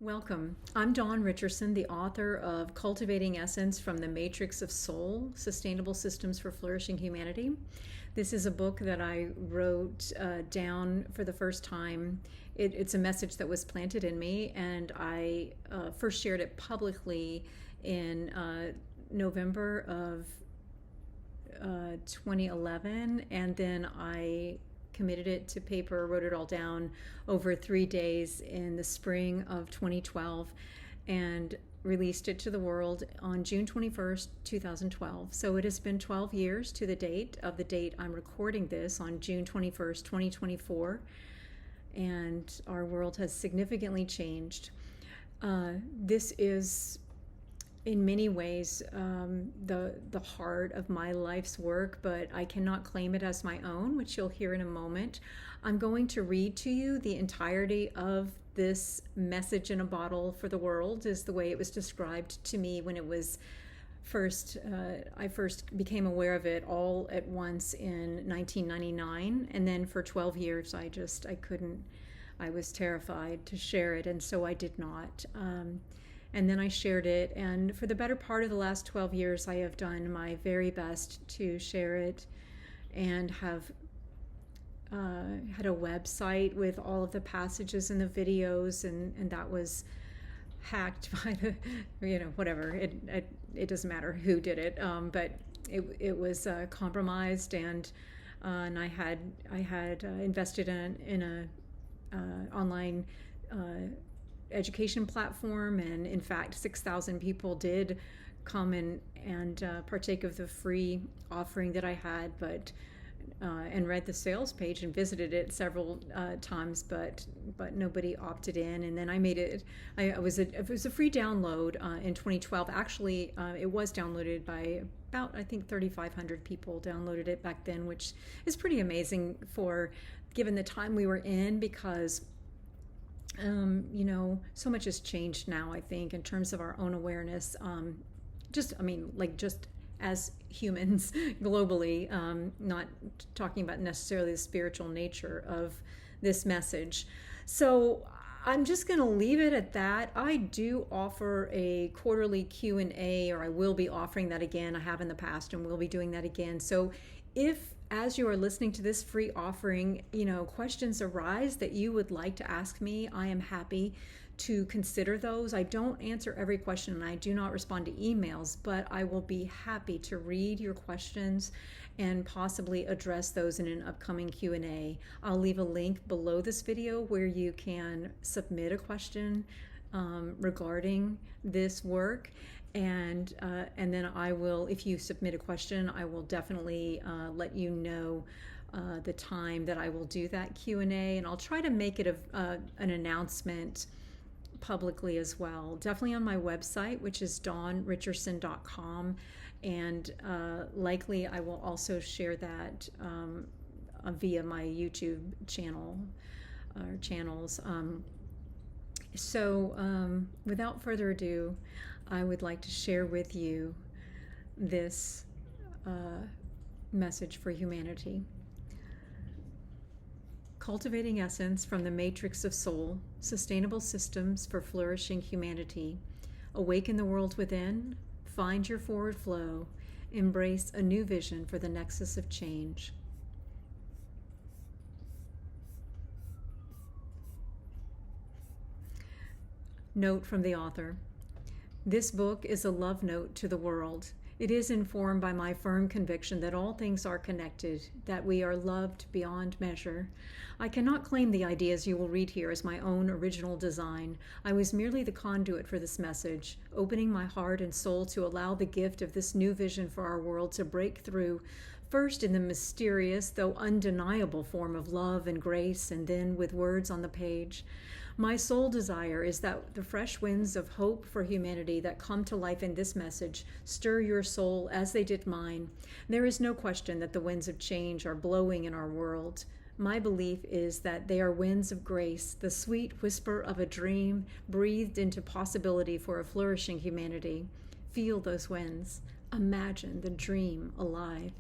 Welcome. I'm Dawn Richardson, the author of Cultivating Essence from the Matrix of Soul, Sustainable Systems for Flourishing Humanity. This is a book that I wrote down for the first time. It's a message that was planted in me, and I first shared it publicly in November of 2011, and then I committed it to paper, wrote it all down over 3 days in the spring of 2012, and released it to the world on June 21st, 2012. So it has been 12 years to the date I'm recording this on June 21st, 2024, and our world has significantly changed. This is in many ways the heart of my life's work, but I cannot claim it as my own, which you'll hear in a moment. I'm going to read to you the entirety of this message in a bottle for the world, is the way it was described to me when it was I first became aware of it all at once in 1999, and then for 12 years I was terrified to share it, and so I did not. And then I shared it, and for the better part of the last 12 years, I have done my very best to share it, and have had a website with all of the passages and the videos, and that was hacked by whatever. It doesn't matter who did it, but it was compromised, and I had invested in a online education platform, and in fact 6,000 people did come and partake of the free offering that I had, but and read the sales page and visited it several times, but nobody opted in. And then I made it. It was a free download in 2012. Actually, it was downloaded by about, I think, 3,500 people downloaded it back then, which is pretty amazing given the time we were in, because so much has changed now, I think, in terms of our own awareness. Just as humans globally, not talking about necessarily the spiritual nature of this message. So I'm just going to leave it at that. I do offer a quarterly Q&A, or I will be offering that again. I have in the past, and we'll be doing that again. So if, as you are listening to this free offering, questions arise that you would like to ask me, I am happy to consider those. I don't answer every question, and I do not respond to emails, but I will be happy to read your questions and possibly address those in an upcoming Q&A. I'll leave a link below this video where you can submit a question regarding this work. And then I will, if you submit a question, I will definitely let you know the time that I will do that Q&A, and I'll try to make it an announcement publicly as well. Definitely on my website, which is dawnrichardson.com, and likely I will also share that via my YouTube channel or channels. So without further ado, I would like to share with you this message for humanity. Cultivating Essence from the Matrix of Soul, Sustainable Systems for Flourishing Humanity. Awaken the world within, find your forward flow, embrace a new vision for the nexus of change. Note from the author. This book is a love note to the world. It is informed by my firm conviction that all things are connected, that we are loved beyond measure. I cannot claim the ideas you will read here as my own original design. I was merely the conduit for this message, opening my heart and soul to allow the gift of this new vision for our world to break through, first in the mysterious, though undeniable form of love and grace, and then with words on the page. My sole desire is that the fresh winds of hope for humanity that come to life in this message stir your soul as they did mine. There is no question that the winds of change are blowing in our world. My belief is that they are winds of grace, the sweet whisper of a dream breathed into possibility for a flourishing humanity. Feel those winds. Imagine the dream alive.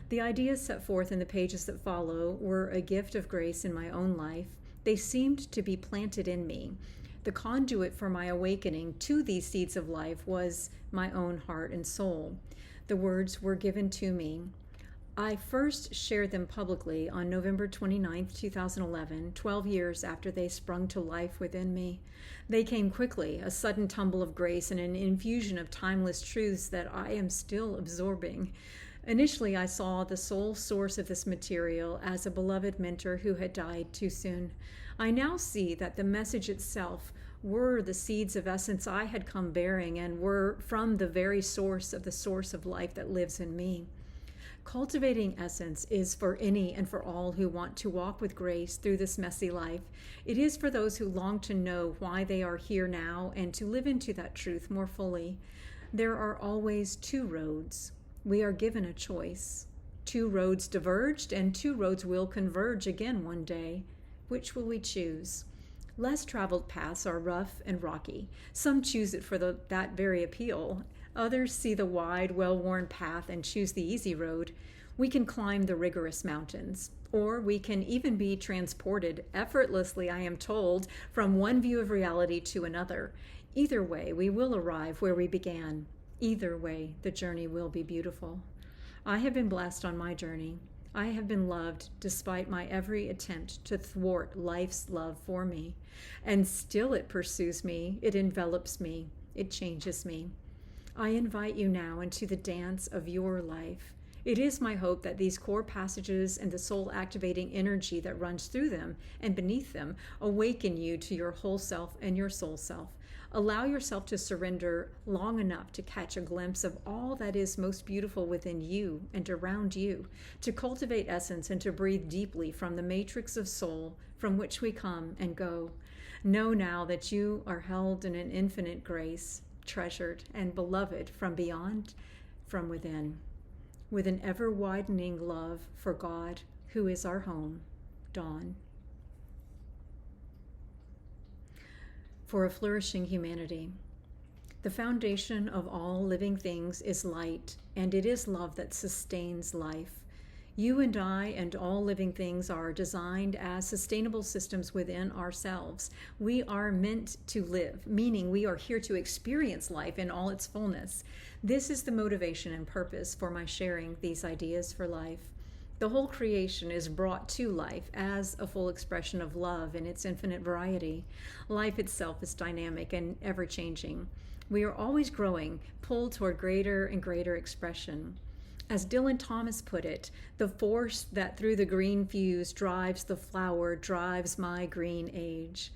The ideas set forth in the pages that follow were a gift of grace in my own life. They seemed to be planted in me. The conduit for my awakening to these seeds of life was my own heart and soul. The words were given to me. I first shared them publicly on November 29th, 2011, 12 years after they sprung to life within me. They came quickly, a sudden tumble of grace and an infusion of timeless truths that I am still absorbing. Initially, I saw the sole source of this material as a beloved mentor who had died too soon. I now see that the message itself were the seeds of essence I had come bearing and were from the very source of life that lives in me. Cultivating Essence is for any and for all who want to walk with grace through this messy life. It is for those who long to know why they are here now and to live into that truth more fully. There are always two roads. We are given a choice. Two roads diverged and two roads will converge again one day. Which will we choose? Less traveled paths are rough and rocky. Some choose it for that very appeal. Others see the wide, well-worn path and choose the easy road. We can climb the rigorous mountains, or we can even be transported effortlessly, I am told, from one view of reality to another. Either way, we will arrive where we began. Either way, the journey will be beautiful. I have been blessed on my journey. I have been loved despite my every attempt to thwart life's love for me. And still it pursues me, it envelops me, it changes me. I invite you now into the dance of your life. It is my hope that these core passages and the soul-activating energy that runs through them and beneath them awaken you to your whole self and your soul self. Allow yourself to surrender long enough to catch a glimpse of all that is most beautiful within you and around you, to cultivate essence and to breathe deeply from the matrix of soul from which we come and go. Know now that you are held in an infinite grace, treasured and beloved from beyond, from within, with an ever-widening love for God, who is our home. Dawn. For a flourishing humanity. The foundation of all living things is light, and it is love that sustains life. You and I and all living things are designed as sustainable systems within ourselves. We are meant to live, meaning we are here to experience life in all its fullness. This is the motivation and purpose for my sharing these ideas for life. The whole creation is brought to life as a full expression of love in its infinite variety. Life itself is dynamic and ever-changing. We are always growing, pulled toward greater and greater expression. As Dylan Thomas put it, the force that through the green fuse drives the flower drives my green age.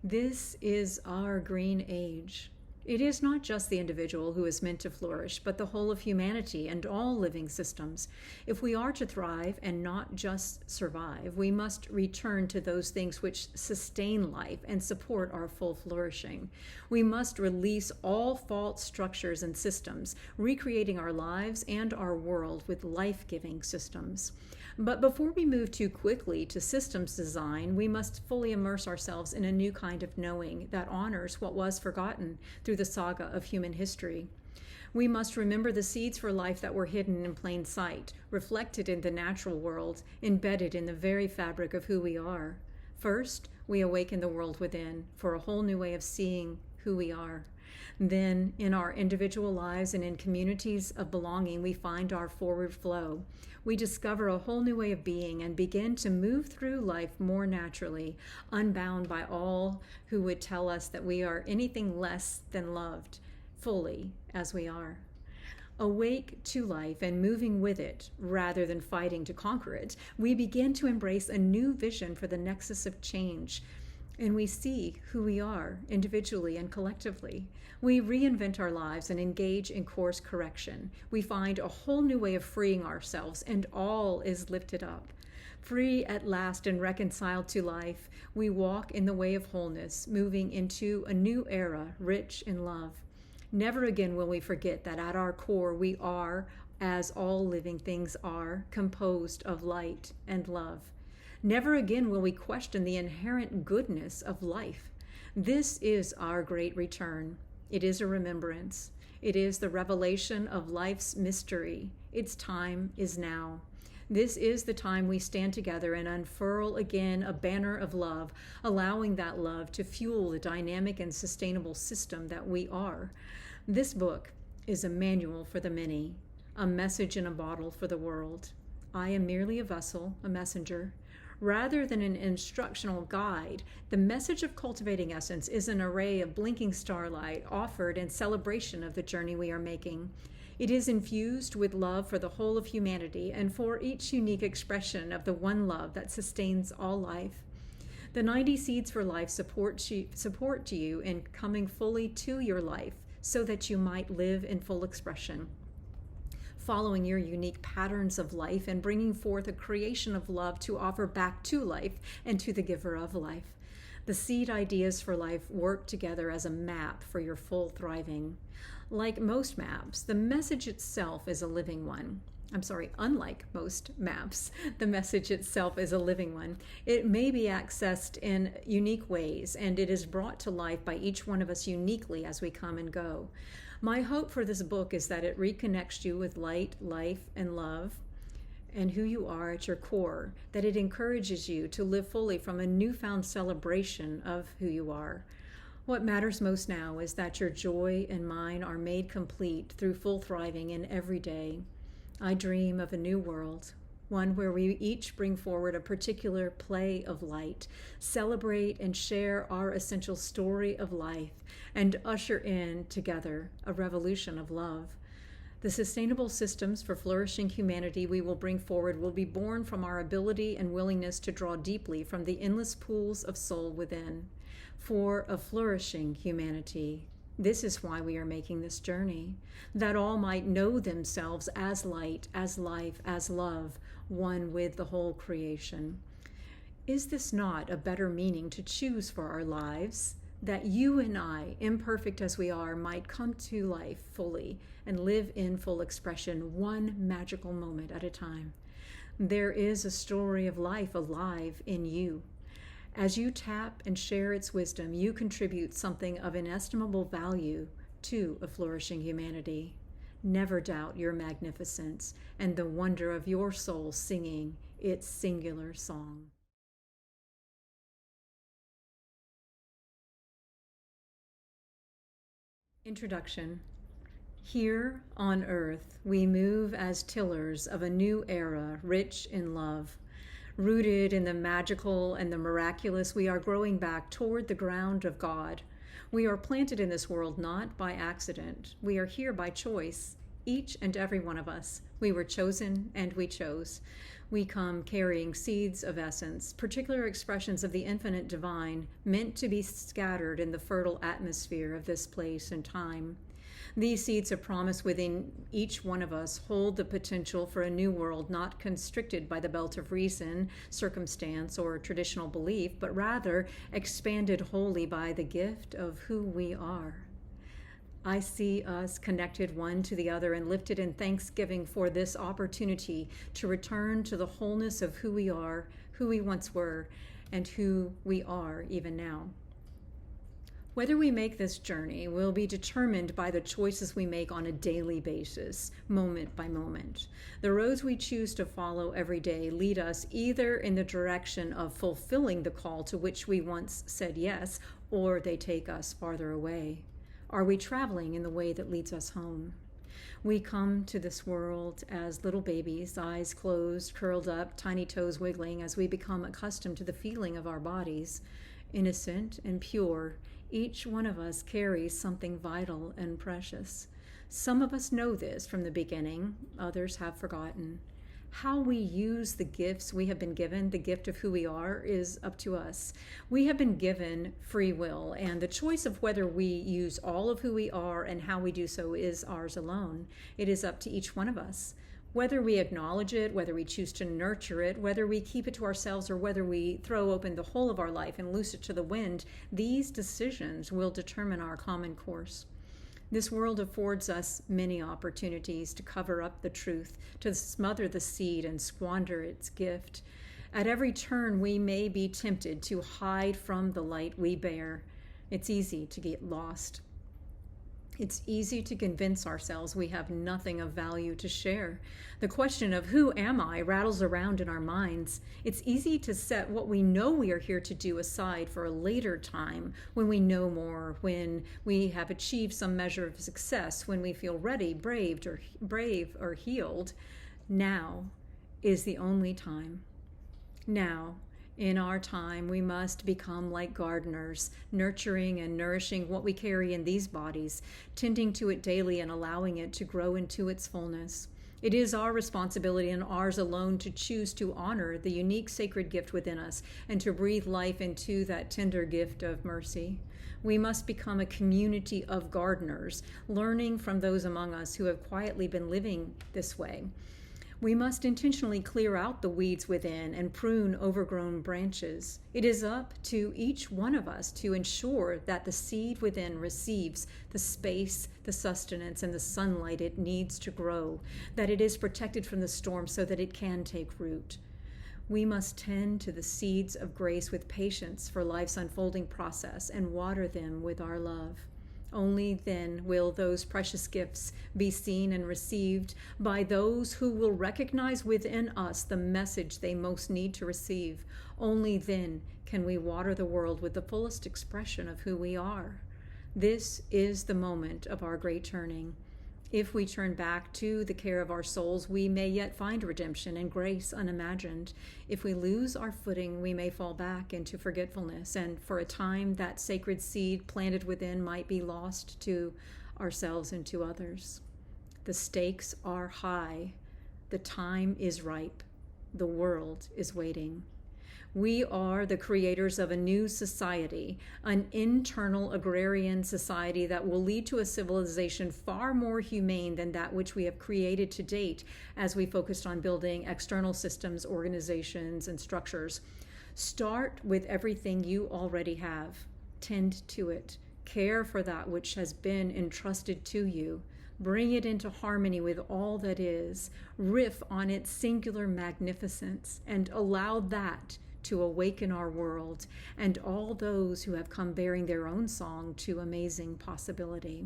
This is our green age. It is not just the individual who is meant to flourish, but the whole of humanity and all living systems. If we are to thrive and not just survive, we must return to those things which sustain life and support our full flourishing. We must release all false structures and systems, recreating our lives and our world with life-giving systems. But before we move too quickly to systems design, we must fully immerse ourselves in a new kind of knowing that honors what was forgotten through the saga of human history. We must remember the seeds for life that were hidden in plain sight, reflected in the natural world, embedded in the very fabric of who we are. First, we awaken the world within for a whole new way of seeing who we are. Then, in our individual lives and in communities of belonging, we find our forward flow. We discover a whole new way of being and begin to move through life more naturally, unbound by all who would tell us that we are anything less than loved, fully as we are. Awake to life and moving with it, rather than fighting to conquer it, we begin to embrace a new vision for the nexus of change. And we see who we are individually and collectively. We reinvent our lives and engage in course correction. We find a whole new way of freeing ourselves, and all is lifted up. Free at last and reconciled to life, we walk in the way of wholeness, moving into a new era rich in love. Never again will we forget that at our core we are, as all living things are, composed of light and love. Never again will we question the inherent goodness of life. This is our great return. It is a remembrance. It is the revelation of life's mystery. Its time is now. This is the time we stand together and unfurl again a banner of love, allowing that love to fuel the dynamic and sustainable system that we are. This book is a manual for the many, a message in a bottle for the world. I am merely a vessel, a messenger. Rather than an instructional guide, the message of Cultivating Essence is an array of blinking starlight offered in celebration of the journey we are making. It is infused with love for the whole of humanity and for each unique expression of the one love that sustains all life. The 90 Seeds for Life support you in coming fully to your life so that you might live in full expression, following your unique patterns of life and bringing forth a creation of love to offer back to life and to the giver of life. The seed ideas for life work together as a map for your full thriving. Like most maps, the message itself is a living one. Unlike most maps, the message itself is a living one. It may be accessed in unique ways, and it is brought to life by each one of us uniquely as we come and go. My hope for this book is that it reconnects you with light, life, and love, and who you are at your core, that it encourages you to live fully from a newfound celebration of who you are. What matters most now is that your joy and mine are made complete through full thriving in every day. I dream of a new world, one where we each bring forward a particular play of light, celebrate and share our essential story of life, and usher in together a revolution of love. The sustainable systems for flourishing humanity we will bring forward will be born from our ability and willingness to draw deeply from the endless pools of soul within. For a flourishing humanity, this is why we are making this journey, that all might know themselves as light, as life, as love, one with the whole creation. Is this not a better meaning to choose for our lives? That you and I, imperfect as we are, might come to life fully and live in full expression, one magical moment at a time. There is a story of life alive in you. As you tap and share its wisdom, you contribute something of inestimable value to a flourishing humanity. Never doubt your magnificence and the wonder of your soul singing its singular song. Introduction. Here on earth, we move as tillers of a new era rich in love. Rooted in the magical and the miraculous, we are growing back toward the ground of God. We are planted in this world not by accident. We are here by choice, each and every one of us. We were chosen and we chose. We come carrying seeds of essence, particular expressions of the infinite divine, meant to be scattered in the fertile atmosphere of this place and time. These seeds of promise within each one of us hold the potential for a new world not constricted by the belt of reason, circumstance, or traditional belief, but rather expanded wholly by the gift of who we are. I see us connected one to the other and lifted in thanksgiving for this opportunity to return to the wholeness of who we are, who we once were, and who we are even now. Whether we make this journey will be determined by the choices we make on a daily basis, moment by moment. The roads we choose to follow every day lead us either in the direction of fulfilling the call to which we once said yes, or they take us farther away. Are we traveling in the way that leads us home? We come to this world as little babies, eyes closed, curled up, tiny toes wiggling as we become accustomed to the feeling of our bodies. Innocent and pure, each one of us carries something vital and precious. Some of us know this from the beginning, others have forgotten. How we use the gifts we have been given, the gift of who we are, is up to us. We have been given free will, and the choice of whether we use all of who we are and how we do so is ours alone. It is up to each one of us. Whether we acknowledge it, whether we choose to nurture it, whether we keep it to ourselves, or whether we throw open the whole of our life and loose it to the wind, these decisions will determine our common course. This world affords us many opportunities to cover up the truth, to smother the seed and squander its gift. At every turn, we may be tempted to hide from the light we bear. It's easy to get lost. It's easy to convince ourselves we have nothing of value to share. The question of who am I rattles around in our minds. It's easy to set what we know we are here to do aside for a later time, when we know more, when we have achieved some measure of success, when we feel ready, brave, or healed. Now is the only time. Now, in our time, we must become like gardeners, nurturing and nourishing what we carry in these bodies, tending to it daily and allowing it to grow into its fullness. It is our responsibility and ours alone to choose to honor the unique sacred gift within us and to breathe life into that tender gift of mercy. We must become a community of gardeners, learning from those among us who have quietly been living this way. We must intentionally clear out the weeds within and prune overgrown branches. It is up to each one of us to ensure that the seed within receives the space, the sustenance, and the sunlight it needs to grow, that it is protected from the storm so that it can take root. We must tend to the seeds of grace with patience for life's unfolding process and water them with our love. Only then will those precious gifts be seen and received by those who will recognize within us the message they most need to receive. Only then can we water the world with the fullest expression of who we are. This is the moment of our great turning. If we turn back to the care of our souls, we may yet find redemption and grace unimagined. If we lose our footing, we may fall back into forgetfulness, and for a time that sacred seed planted within might be lost to ourselves and to others. The stakes are high. The time is ripe. The world is waiting. We are the creators of a new society, an internal agrarian society that will lead to a civilization far more humane than that which we have created to date as we focused on building external systems, organizations, and structures. Start with everything you already have. Tend to it. Care for that which has been entrusted to you. Bring it into harmony with all that is. Riff on its singular magnificence and allow that to awaken our world and all those who have come bearing their own song to amazing possibility.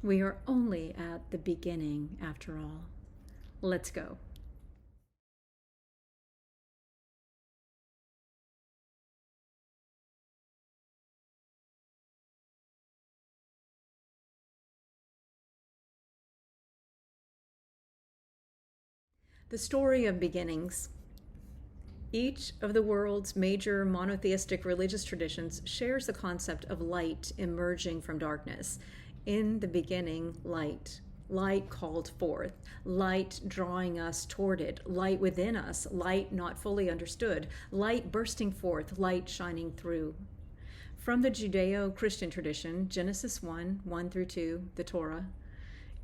We are only at the beginning, after all. Let's go. The story of beginnings. Each of the world's major monotheistic religious traditions shares the concept of light emerging from darkness. In the beginning, light. Light called forth, light drawing us toward it, light within us, light not fully understood, light bursting forth, light shining through. From the Judeo-Christian tradition, Genesis 1:1-2, the Torah.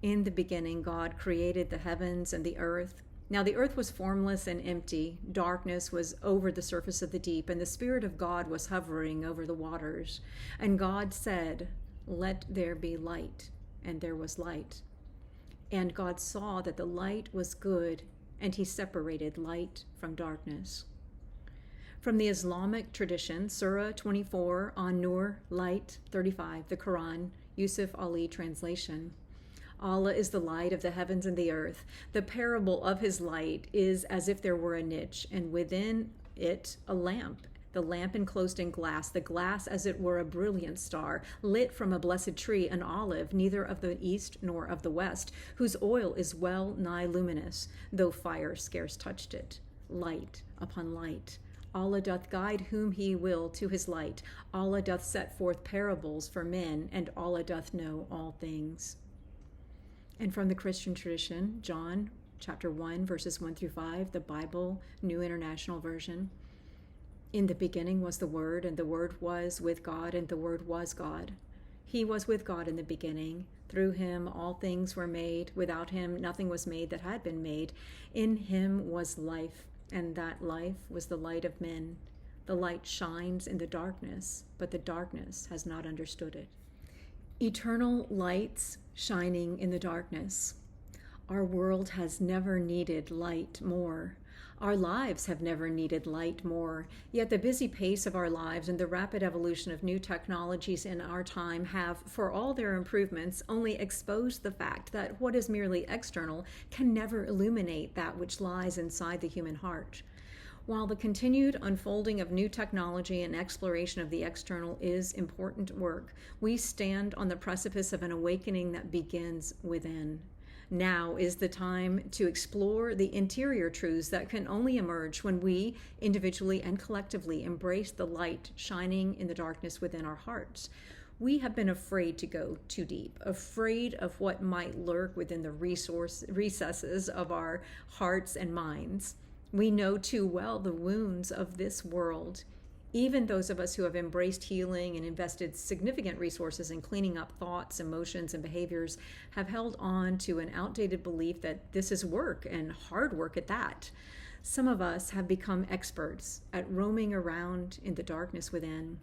In the beginning, God created the heavens and the earth. Now the earth was formless and empty, darkness was over the surface of the deep, and the Spirit of God was hovering over the waters. And God said, "Let there be light," and there was light. And God saw that the light was good, and he separated light from darkness. From the Islamic tradition, Surah 24, An-Nur, Light, 35, the Quran, Yusuf Ali translation. Allah is the light of the heavens and the earth. The parable of his light is as if there were a niche, and within it a lamp. The lamp enclosed in glass, the glass as it were a brilliant star, lit from a blessed tree, an olive, neither of the east nor of the west, whose oil is well nigh luminous, though fire scarce touched it. Light upon light. Allah doth guide whom he will to his light. Allah doth set forth parables for men, and Allah doth know all things. And from the Christian tradition, John chapter 1, verses 1-5, the Bible, New International Version. In the beginning was the Word, and the Word was with God, and the Word was God. He was with God in the beginning. Through him all things were made. Without him nothing was made that had been made. In him was life, and that life was the light of men. The light shines in the darkness, but the darkness has not understood it. Eternal lights shining in the darkness. Our world has never needed light more. Our lives have never needed light more, yet the busy pace of our lives and the rapid evolution of new technologies in our time have, for all their improvements, only exposed the fact that what is merely external can never illuminate that which lies inside the human heart. While the continued unfolding of new technology and exploration of the external is important work, we stand on the precipice of an awakening that begins within. Now is the time to explore the interior truths that can only emerge when we, individually and collectively, embrace the light shining in the darkness within our hearts. We have been afraid to go too deep, afraid of what might lurk within the recesses of our hearts and minds. We know too well the wounds of this world. Even those of us who have embraced healing and invested significant resources in cleaning up thoughts, emotions, and behaviors have held on to an outdated belief that this is work, and hard work at that. Some of us have become experts at roaming around in the darkness within.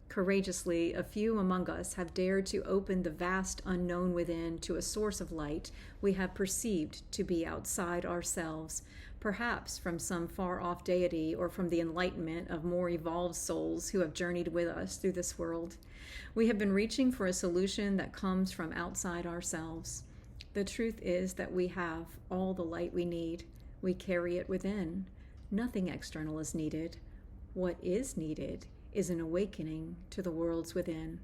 Courageously, a few among us have dared to open the vast unknown within to a source of light we have perceived to be outside ourselves, perhaps from some far-off deity or from the enlightenment of more evolved souls who have journeyed with us through this world. We have been reaching for a solution that comes from outside ourselves. The truth is that we have all the light we need. We carry it within. Nothing external is needed. What is needed is an awakening to the worlds within.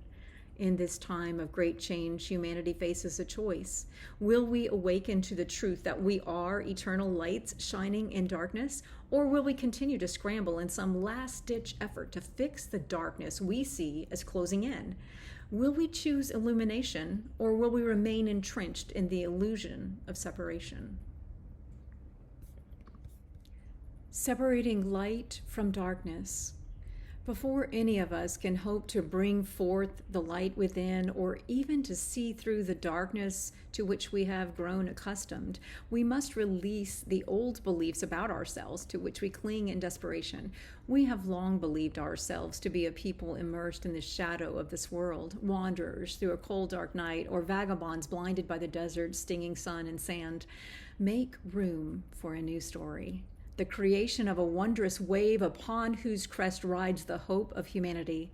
In this time of great change, humanity faces a choice. Will we awaken to the truth that we are eternal lights shining in darkness, or will we continue to scramble in some last-ditch effort to fix the darkness we see as closing in? Will we choose illumination, or will we remain entrenched in the illusion of separation? Separating light from darkness. Before any of us can hope to bring forth the light within, or even to see through the darkness to which we have grown accustomed, we must release the old beliefs about ourselves to which we cling in desperation. We have long believed ourselves to be a people immersed in the shadow of this world, wanderers through a cold, dark night, or vagabonds blinded by the desert's stinging sun and sand. Make room for a new story. The creation of a wondrous wave upon whose crest rides the hope of humanity.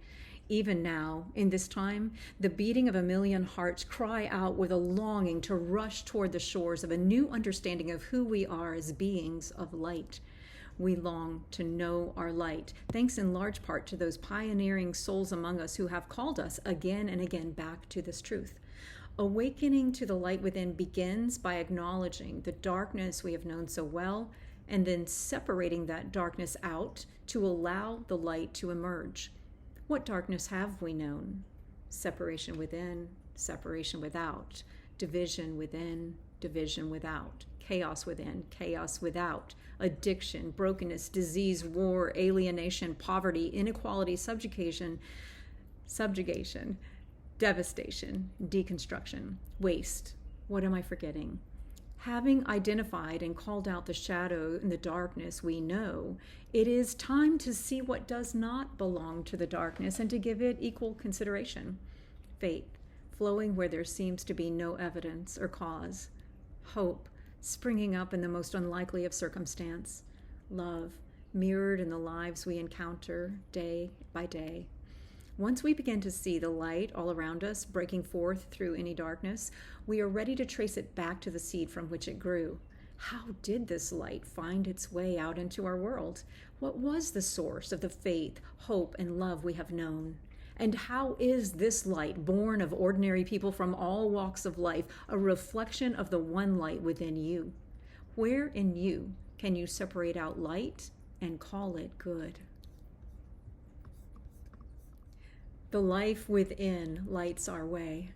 Even now, in this time, the beating of a million hearts cry out with a longing to rush toward the shores of a new understanding of who we are as beings of light. We long to know our light, thanks in large part to those pioneering souls among us who have called us again and again back to this truth. Awakening to the light within begins by acknowledging the darkness we have known so well, and then separating that darkness out to allow the light to emerge. What darkness have we known? Separation within, separation without, division within, division without, chaos within, chaos without, addiction, brokenness, disease, war, alienation, poverty, inequality, subjugation, devastation, deconstruction, waste. What am I forgetting? Having identified and called out the shadow and the darkness we know, it is time to see what does not belong to the darkness and to give it equal consideration. Faith, flowing where there seems to be no evidence or cause. Hope, springing up in the most unlikely of circumstance. Love, mirrored in the lives we encounter day by day. Once we begin to see the light all around us breaking forth through any darkness, we are ready to trace it back to the seed from which it grew. How did this light find its way out into our world? What was the source of the faith, hope, and love we have known? And how is this light, born of ordinary people from all walks of life, a reflection of the one light within you? Where in you can you separate out light and call it good? The life within lights our way.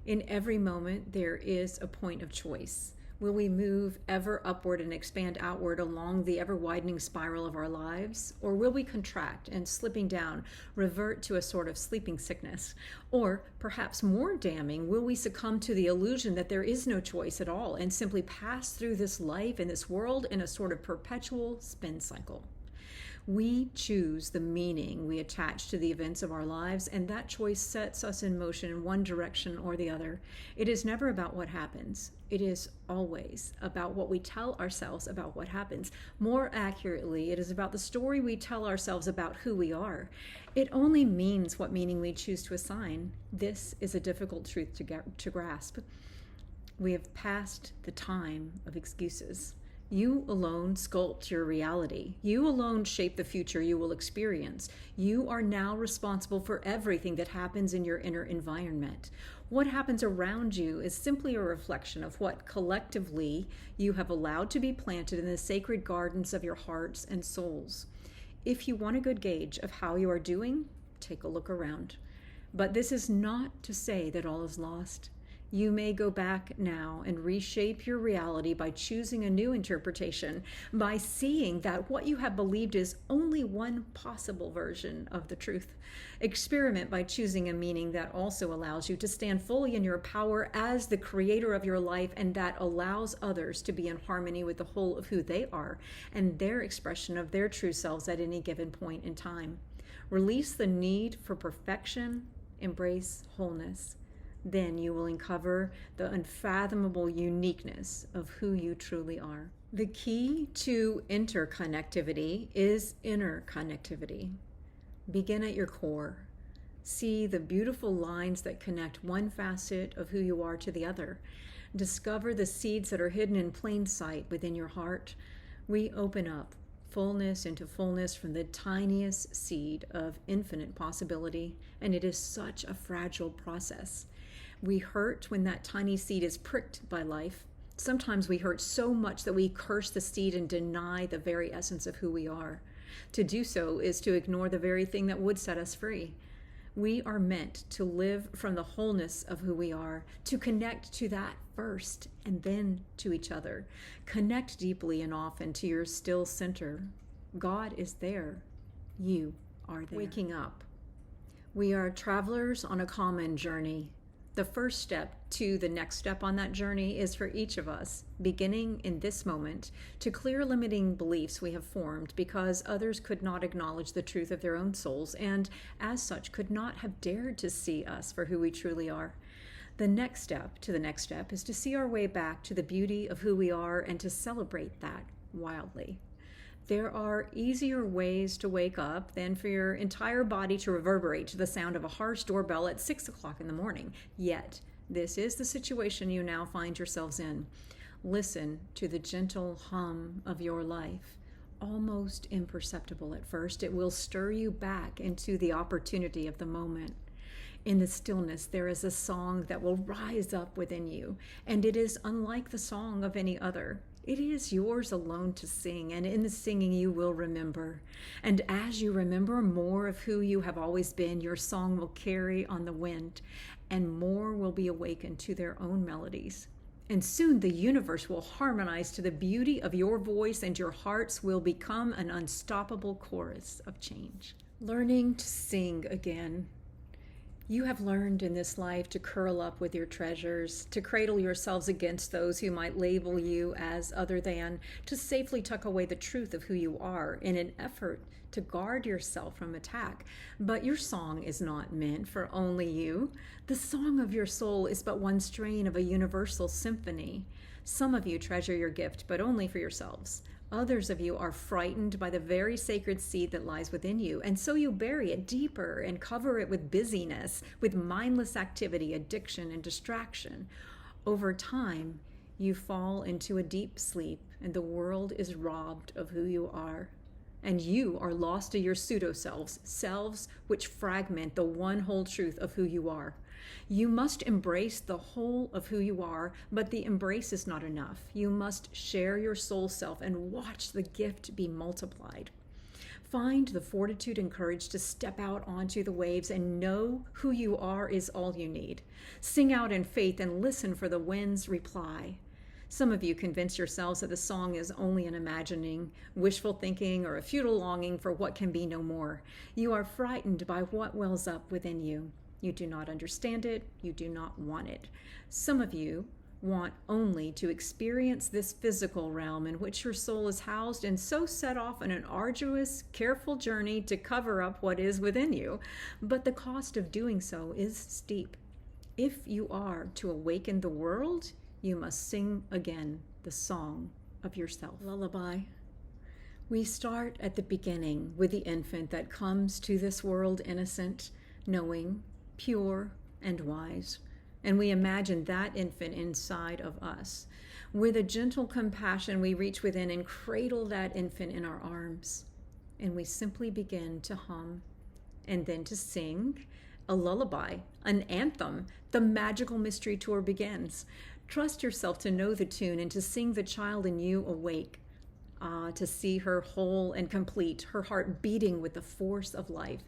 In every moment, there is a point of choice. Will we move ever upward and expand outward along the ever-widening spiral of our lives? Or will we contract and, slipping down, revert to a sort of sleeping sickness? Or, perhaps more damning, will we succumb to the illusion that there is no choice at all and simply pass through this life and this world in a sort of perpetual spin cycle? We choose the meaning we attach to the events of our lives, and that choice sets us in motion in one direction or the other. It is never about what happens. It is always about what we tell ourselves about what happens. More accurately, it is about the story we tell ourselves about who we are. It only means what meaning we choose to assign. This is a difficult truth to grasp. We have passed the time of excuses. You alone sculpt your reality. You alone shape the future you will experience. You are now responsible for everything that happens in your inner environment. What happens around you is simply a reflection of what collectively you have allowed to be planted in the sacred gardens of your hearts and souls. If you want a good gauge of how you are doing, take a look around. But this is not to say that all is lost. You may go back now and reshape your reality by choosing a new interpretation, by seeing that what you have believed is only one possible version of the truth. Experiment by choosing a meaning that also allows you to stand fully in your power as the creator of your life, and that allows others to be in harmony with the whole of who they are and their expression of their true selves at any given point in time. Release the need for perfection, embrace wholeness. Then you will uncover the unfathomable uniqueness of who you truly are. The key to interconnectivity is inner connectivity. Begin at your core. See the beautiful lines that connect one facet of who you are to the other. Discover the seeds that are hidden in plain sight within your heart. We open up fullness into fullness from the tiniest seed of infinite possibility, and it is such a fragile process. We hurt when that tiny seed is pricked by life. Sometimes we hurt so much that we curse the seed and deny the very essence of who we are. To do so is to ignore the very thing that would set us free. We are meant to live from the wholeness of who we are, to connect to that first and then to each other. Connect deeply and often to your still center. God is there. You are there. Waking up. We are travelers on a common journey. The first step to the next step on that journey is for each of us, beginning in this moment, to clear limiting beliefs we have formed because others could not acknowledge the truth of their own souls and, as such, could not have dared to see us for who we truly are. The next step to the next step is to see our way back to the beauty of who we are and to celebrate that wildly. There are easier ways to wake up than for your entire body to reverberate to the sound of a harsh doorbell at 6 o'clock in the morning. Yet, this is the situation you now find yourselves in. Listen to the gentle hum of your life. Almost imperceptible at first, it will stir you back into the opportunity of the moment. In the stillness, there is a song that will rise up within you, and it is unlike the song of any other. It is yours alone to sing, and in the singing you will remember. And as you remember more of who you have always been, your song will carry on the wind, and more will be awakened to their own melodies. And soon the universe will harmonize to the beauty of your voice, and your hearts will become an unstoppable chorus of change. Learning to sing again. You have learned in this life to curl up with your treasures, to cradle yourselves against those who might label you as other than, to safely tuck away the truth of who you are in an effort to guard yourself from attack. But your song is not meant for only you. The song of your soul is but one strain of a universal symphony. Some of you treasure your gift, but only for yourselves. Others of you are frightened by the very sacred seed that lies within you, and so you bury it deeper and cover it with busyness, with mindless activity, addiction, and distraction. Over time, you fall into a deep sleep, and the world is robbed of who you are. And you are lost to your pseudo-selves, selves which fragment the one whole truth of who you are. You must embrace the whole of who you are, but the embrace is not enough. You must share your soul self and watch the gift be multiplied. Find the fortitude and courage to step out onto the waves and know who you are is all you need. Sing out in faith and listen for the wind's reply. Some of you convince yourselves that the song is only an imagining, wishful thinking, or a futile longing for what can be no more. You are frightened by what wells up within you. You do not understand it. You do not want it. Some of you want only to experience this physical realm in which your soul is housed, and so set off on an arduous, careful journey to cover up what is within you. But the cost of doing so is steep. If you are to awaken the world, you must sing again the song of yourself. Lullaby. We start at the beginning with the infant that comes to this world innocent, knowing, pure, and wise. And we imagine that infant inside of us. With a gentle compassion, we reach within and cradle that infant in our arms. And we simply begin to hum and then to sing a lullaby, an anthem. The magical mystery tour begins. Trust yourself to know the tune and to sing the child in you awake. To see her whole and complete, her heart beating with the force of life.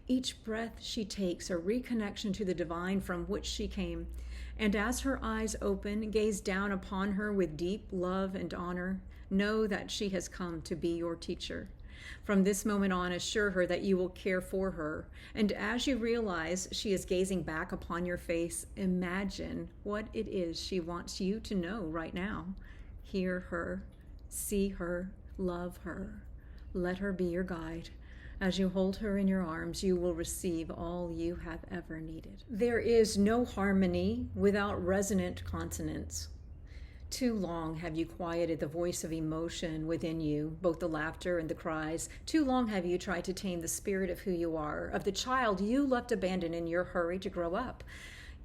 Each breath she takes a reconnection to the divine from which she came. And as her eyes open, gaze down upon her with deep love and honor. Know that she has come to be your teacher. From this moment on, assure her that you will care for her. And as you realize she is gazing back upon your face, imagine what it is she wants you to know right now. Hear her, see her, love her. Let her be your guide. As you hold her in your arms, you will receive all you have ever needed. There is no harmony without resonant consonance. Too long have you quieted the voice of emotion within you, both the laughter and the cries. Too long have you tried to tame the spirit of who you are, of the child you left abandoned in your hurry to grow up.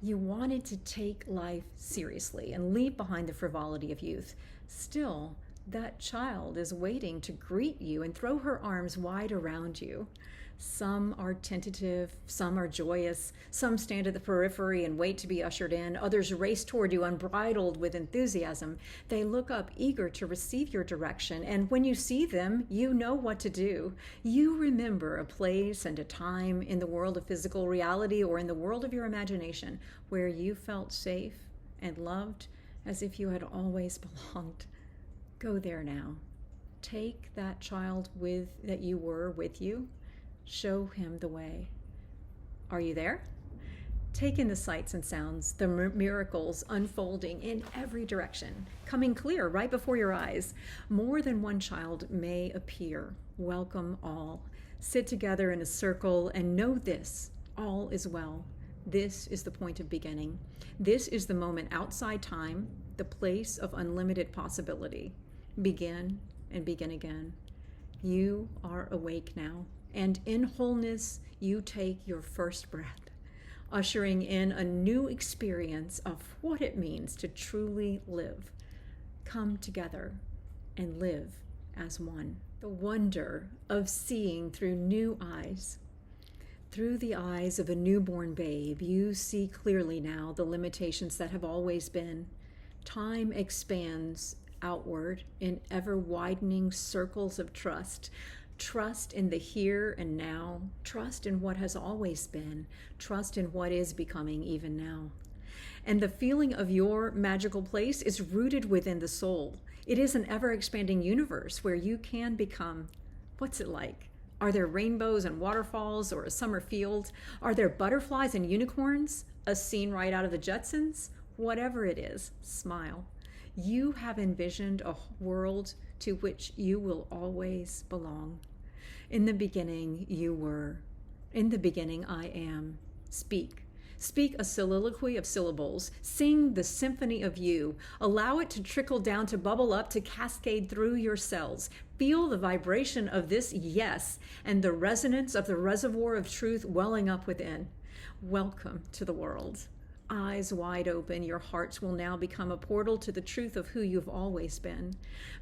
You wanted to take life seriously and leave behind the frivolity of youth. Still, that child is waiting to greet you and throw her arms wide around you. Some are tentative, some are joyous, some stand at the periphery and wait to be ushered in, others race toward you unbridled with enthusiasm. They look up eager to receive your direction, and when you see them, you know what to do. You remember a place and a time in the world of physical reality or in the world of your imagination where you felt safe and loved as if you had always belonged. Go there now. Take that child that you were with you. Show him the way. Are you there? Take in the sights and sounds, the miracles unfolding in every direction, coming clear right before your eyes. More than one child may appear. Welcome all. Sit together in a circle and know this, all is well. This is the point of beginning. This is the moment outside time, the place of unlimited possibility. Begin and begin again. You are awake now, and in wholeness you take your first breath, ushering in a new experience of what it means to truly live. Come together and live as one. The wonder of seeing through new eyes. Through the eyes of a newborn babe, you see clearly now the limitations that have always been. Time expands outward in ever-widening circles of trust. Trust in the here and now. Trust in what has always been. Trust in what is becoming even now. And the feeling of your magical place is rooted within the soul. It is an ever-expanding universe where you can become. What's it like? Are there rainbows and waterfalls or a summer field? Are there butterflies and unicorns? A scene right out of the Jetsons? Whatever it is, smile. You have envisioned a world to which you will always belong. In the beginning, you were. In the beginning, I am. Speak. Speak a soliloquy of syllables. Sing the symphony of you. Allow it to trickle down, to bubble up, to cascade through your cells. Feel the vibration of this yes and the resonance of the reservoir of truth welling up within. Welcome to the world. Eyes wide open, your hearts will now become a portal to the truth of who you've always been.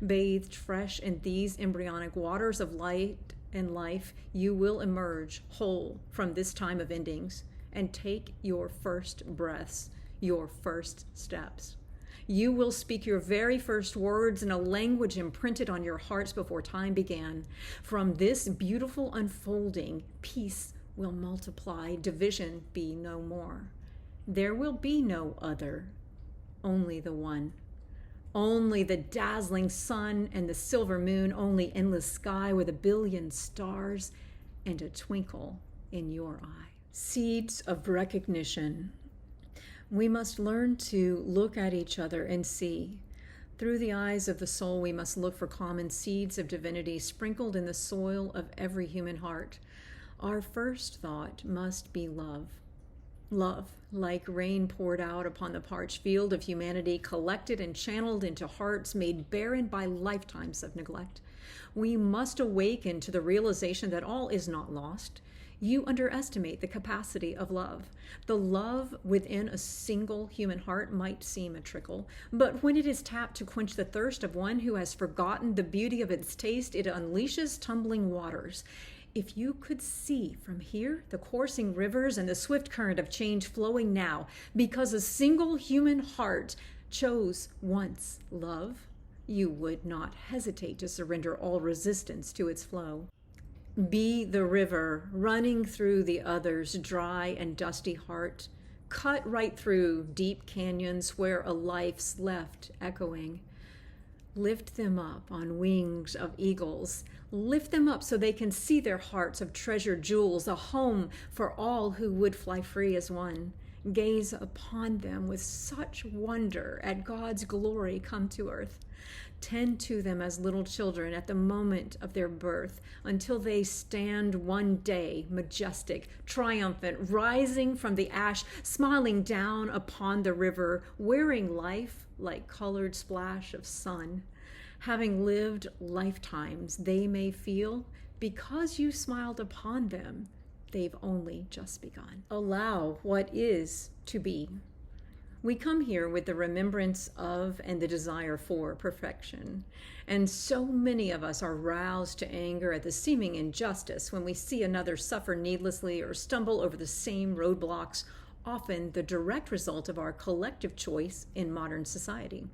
Bathed fresh in these embryonic waters of light and life, you will emerge whole from this time of endings and take your first breaths, your first steps. You will speak your very first words in a language imprinted on your hearts before time began. From this beautiful unfolding, peace will multiply, division be no more. There will be no other, only the one. Only the dazzling sun and the silver moon, only endless sky with a billion stars and a twinkle in your eye. Seeds of recognition. We must learn to look at each other and see. Through the eyes of the soul, we must look for common seeds of divinity sprinkled in the soil of every human heart. Our first thought must be love. Love, like rain poured out upon the parched field of humanity, collected and channeled into hearts made barren by lifetimes of neglect. We must awaken to the realization that all is not lost. You underestimate the capacity of love. The love within a single human heart might seem a trickle, but when it is tapped to quench the thirst of one who has forgotten the beauty of its taste, it unleashes tumbling waters. If you could see from here the coursing rivers and the swift current of change flowing now, because a single human heart chose once love, you would not hesitate to surrender all resistance to its flow. Be the river running through the other's dry and dusty heart. Cut right through deep canyons where a life's left echoing. Lift them up on wings of eagles. Lift them up so they can see their hearts of treasured jewels, a home for all who would fly free as one. Gaze upon them with such wonder at God's glory come to earth. Tend to them as little children at the moment of their birth, until they stand one day majestic, triumphant, rising from the ash, smiling down upon the river, wearing life like colored splash of sun. Having lived lifetimes, they may feel, because you smiled upon them, they've only just begun. Allow what is to be. We come here with the remembrance of and the desire for perfection. And so many of us are roused to anger at the seeming injustice when we see another suffer needlessly or stumble over the same roadblocks, often the direct result of our collective choice in modern society.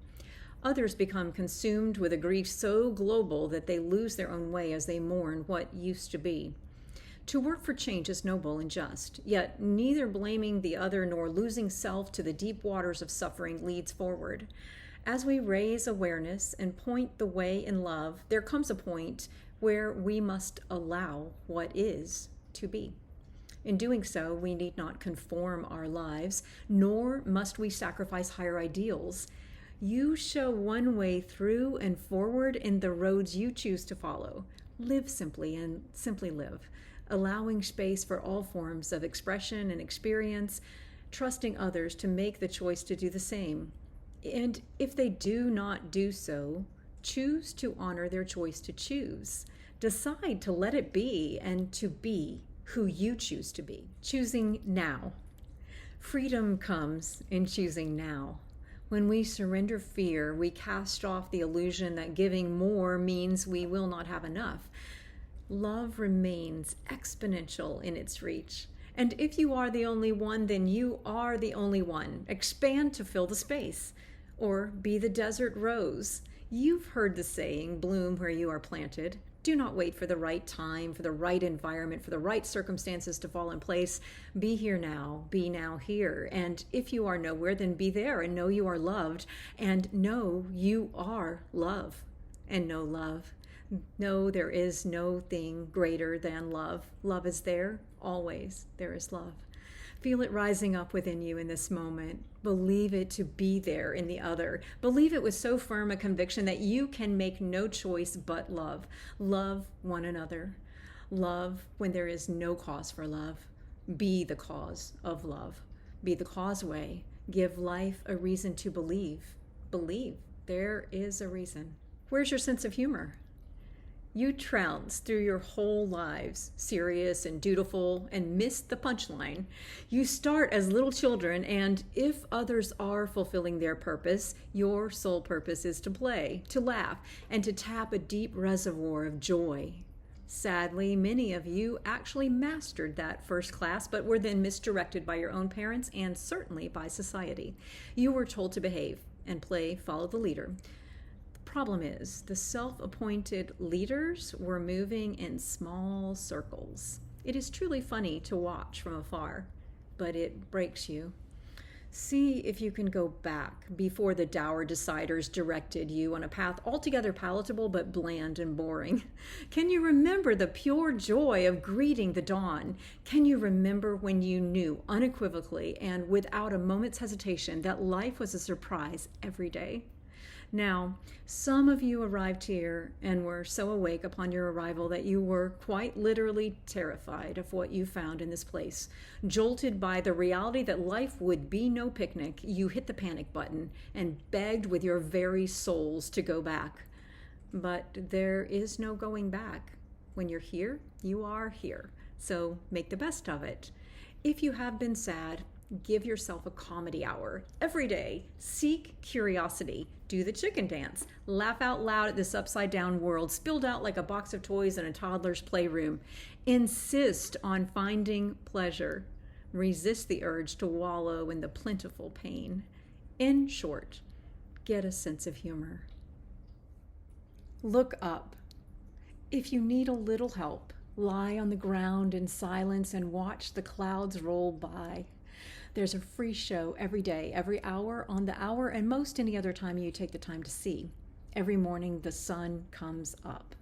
Others become consumed with a grief so global that they lose their own way as they mourn what used to be. To work for change is noble and just, yet neither blaming the other nor losing self to the deep waters of suffering leads forward. As we raise awareness and point the way in love, there comes a point where we must allow what is to be. In doing so, we need not conform our lives, nor must we sacrifice higher ideals. You show one way through and forward in the roads you choose to follow. Live simply and simply live, allowing space for all forms of expression and experience, trusting others to make the choice to do the same. And if they do not do so, choose to honor their choice to choose. Decide to let it be and to be who you choose to be, choosing now. Freedom comes in choosing now. When we surrender fear, we cast off the illusion that giving more means we will not have enough. Love remains exponential in its reach. And if you are the only one, then you are the only one. Expand to fill the space. Or be the desert rose. You've heard the saying, bloom where you are planted. Do not wait for the right time, for the right environment, for the right circumstances to fall in place. Be here now. Be now here. And if you are nowhere, then be there and know you are loved. And know you are love. And know love. No, there is no thing greater than love. Love is there, always. There is love. Feel it rising up within you in this moment. Believe it to be there in the other. Believe it with so firm a conviction that you can make no choice but love. Love one another. Love when there is no cause for love. Be the cause of love. Be the causeway. Give life a reason to believe. Believe there is a reason. Where's your sense of humor? You trounce through your whole lives, serious and dutiful, and miss the punchline. You start as little children, and if others are fulfilling their purpose, your sole purpose is to play, to laugh, and to tap a deep reservoir of joy. Sadly, many of you actually mastered that first class, but were then misdirected by your own parents and certainly by society. You were told to behave and play, follow the leader. Problem is, the self-appointed leaders were moving in small circles. It is truly funny to watch from afar, but it breaks you. See if you can go back before the dour deciders directed you on a path altogether palatable but bland and boring. Can you remember the pure joy of greeting the dawn? Can you remember when you knew unequivocally and without a moment's hesitation that life was a surprise every day? Now, some of you arrived here and were so awake upon your arrival that you were quite literally terrified of what you found in this place. Jolted by the reality that life would be no picnic, you hit the panic button and begged with your very souls to go back. But there is no going back. When you're here, you are here. So make the best of it. If you have been sad, give yourself a comedy hour every day. Seek curiosity. Do the chicken dance. Laugh out loud at this upside down world spilled out like a box of toys in a toddler's playroom. Insist on finding pleasure. Resist the urge to wallow in the plentiful pain. In short, get a sense of humor. Look up. If you need a little help, lie on the ground in silence and watch the clouds roll by. There's a free show every day, every hour, on the hour, and most any other time you take the time to see. Every morning the sun comes up.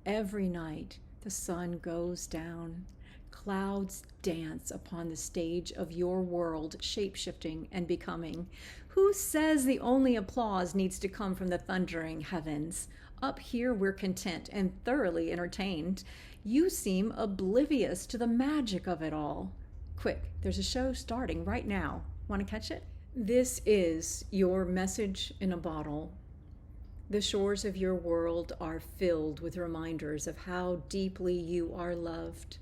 Every night the sun goes down. Clouds dance upon the stage of your world, shape-shifting and becoming. Who says the only applause needs to come from the thundering heavens? Up here we're content and thoroughly entertained. You seem oblivious to the magic of it all. Quick, there's a show starting right now. Want to catch it? This is your message in a bottle. The shores of your world are filled with reminders of how deeply you are loved.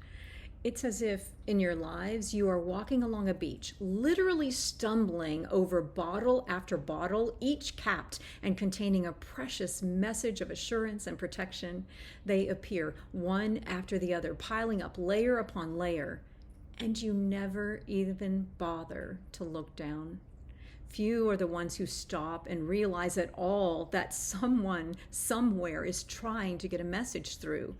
It's as if in your lives you are walking along a beach, literally stumbling over bottle after bottle, each capped and containing a precious message of assurance and protection. They appear one after the other, piling up layer upon layer. And you never even bother to look down. Few are the ones who stop and realize at all that someone somewhere is trying to get a message through.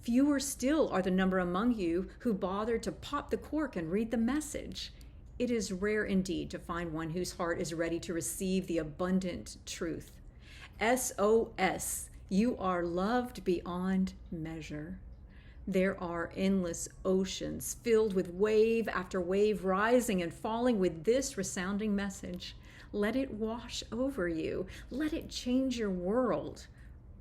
Fewer still are the number among you who bother to pop the cork and read the message. It is rare indeed to find one whose heart is ready to receive the abundant truth. SOS, you are loved beyond measure. There are endless oceans filled with wave after wave rising and falling with this resounding message. Let it wash over you. Let it change your world.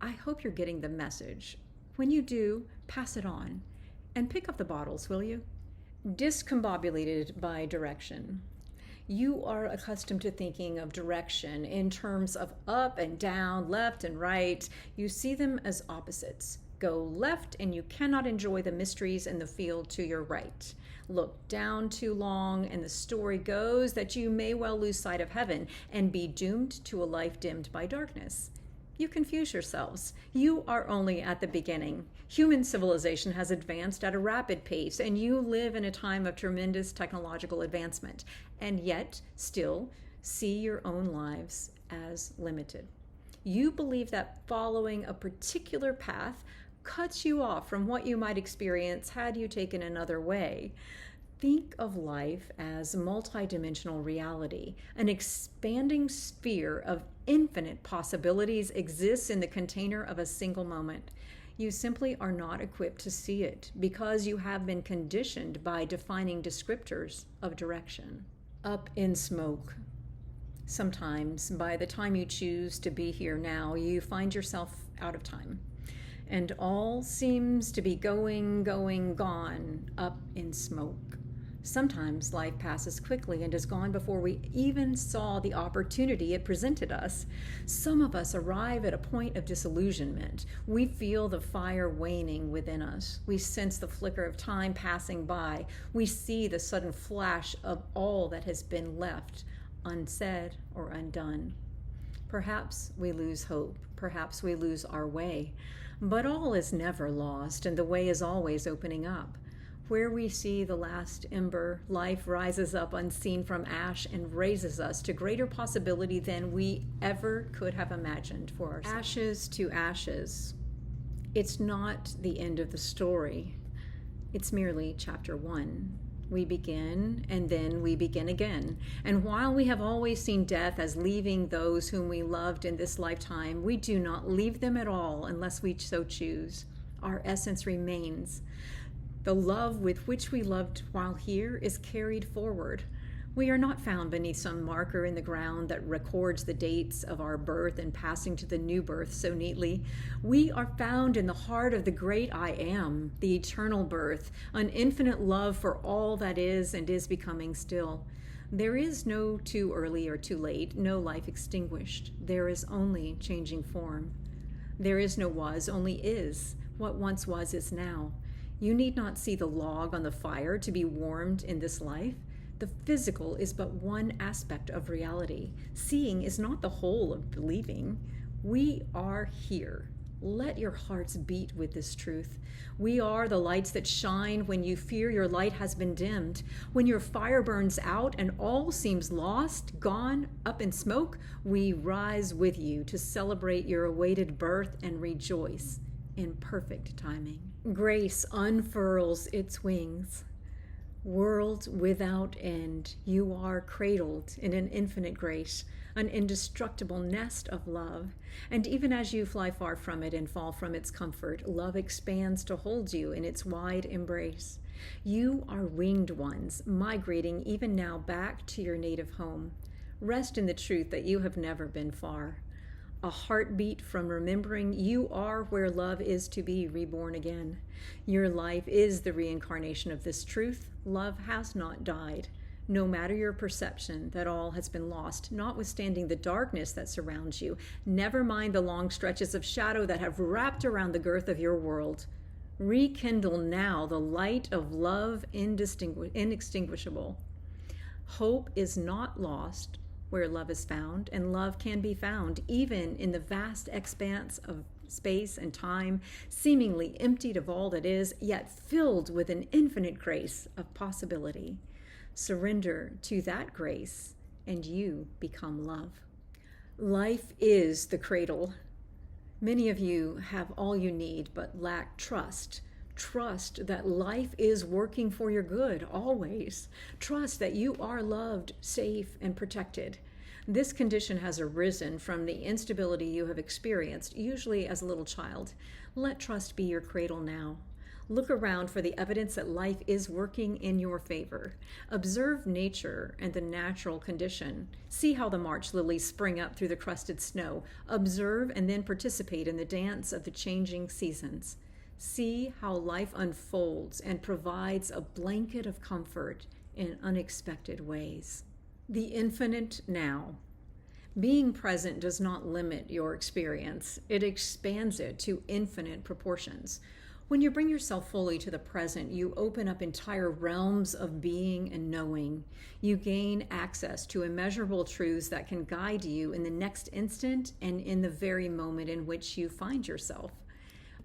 I hope you're getting the message. When you do, pass it on. And pick up the bottles, will you? Discombobulated by direction. You are accustomed to thinking of direction in terms of up and down, left and right. You see them as opposites. Go left and you cannot enjoy the mysteries in the field to your right. Look down too long and the story goes that you may well lose sight of heaven and be doomed to a life dimmed by darkness. You confuse yourselves. You are only at the beginning. Human civilization has advanced at a rapid pace and you live in a time of tremendous technological advancement and yet still see your own lives as limited. You believe that following a particular path cuts you off from what you might experience had you taken another way. Think of life as multidimensional reality. An expanding sphere of infinite possibilities exists in the container of a single moment. You simply are not equipped to see it because you have been conditioned by defining descriptors of direction. Up in smoke. Sometimes, by the time you choose to be here now, you find yourself out of time. And all seems to be gone, up in smoke. Sometimes life passes quickly and is gone before we even saw the opportunity it presented us. Some of us arrive at a point of disillusionment. We feel the fire waning within us. We sense the flicker of time passing by. We see the sudden flash of all that has been left unsaid or undone. Perhaps we lose hope. Perhaps we lose our way. But all is never lost, and the way is always opening up. Where we see the last ember, life rises up unseen from ash and raises us to greater possibility than we ever could have imagined for ourselves. Ashes to ashes. It's not the end of the story. It's merely chapter 1. We begin, and then we begin again. And while we have always seen death as leaving those whom we loved in this lifetime, we do not leave them at all unless we so choose. Our essence remains. The love with which we loved while here is carried forward. We are not found beneath some marker in the ground that records the dates of our birth and passing to the new birth so neatly. We are found in the heart of the great I Am, the eternal birth, an infinite love for all that is and is becoming still. There is no too early or too late, no life extinguished. There is only changing form. There is no was, only is. What once was is now. You need not see the log on the fire to be warmed in this life. The physical is but one aspect of reality. Seeing is not the whole of believing. We are here. Let your hearts beat with this truth. We are the lights that shine when you fear your light has been dimmed. When your fire burns out and all seems lost, gone, up in smoke, we rise with you to celebrate your awaited birth and rejoice in perfect timing. Grace unfurls its wings. World without end, you are cradled in an infinite grace, an indestructible nest of love. And even as you fly far from it and fall from its comfort, love expands to hold you in its wide embrace. You are winged ones, migrating even now back to your native home. Rest in the truth that you have never been far. A heartbeat from remembering you are where love is to be reborn again. Your life is the reincarnation of this truth. Love has not died. No matter your perception that all has been lost, notwithstanding the darkness that surrounds you, never mind the long stretches of shadow that have wrapped around the girth of your world. Rekindle now the light of love inextinguishable. Hope is not lost where love is found, and love can be found even in the vast expanse of space and time, seemingly emptied of all that is, yet filled with an infinite grace of possibility. Surrender to that grace, and you become love. Life is the cradle. Many of you have all you need, but lack trust. Trust that life is working for your good always. Trust that you are loved, safe, and protected. This condition has arisen from the instability you have experienced, usually as a little child. Let trust be your cradle now. Look around for the evidence that life is working in your favor. Observe nature and the natural condition. See how the March lilies spring up through the crusted snow. Observe and then participate in the dance of the changing seasons. See how life unfolds and provides a blanket of comfort in unexpected ways. The infinite now. Being present does not limit your experience. It expands it to infinite proportions. When you bring yourself fully to the present, you open up entire realms of being and knowing. You gain access to immeasurable truths that can guide you in the next instant and in the very moment in which you find yourself.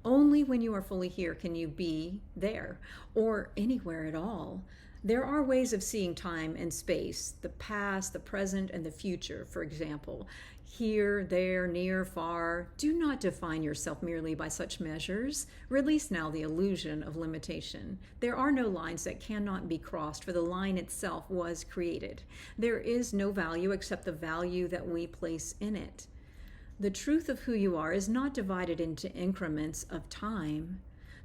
Only when you are fully here can you be there, or anywhere at all. There are ways of seeing time and space, the past, the present, and the future, for example. Here, there, near, far. Do not define yourself merely by such measures. Release now the illusion of limitation. There are no lines that cannot be crossed, for the line itself was created. There is no value except the value that we place in it. The truth of who you are is not divided into increments of time.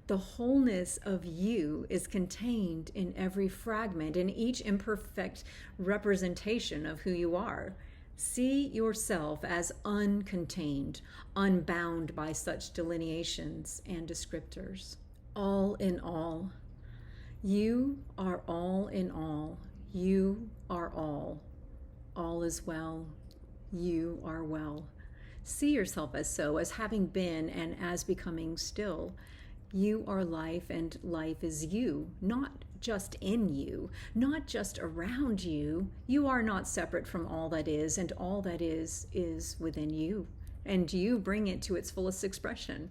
The wholeness of you is contained in every fragment, in each imperfect representation of who you are. See yourself as uncontained, unbound by such delineations and descriptors. All in all. You are all in all. You are all. All is well. You are well. See yourself as so, as having been and as becoming still. You are life, and life is you, not just in you, not just around you. You are not separate from all that is, and all that is within you, and you bring it to its fullest expression.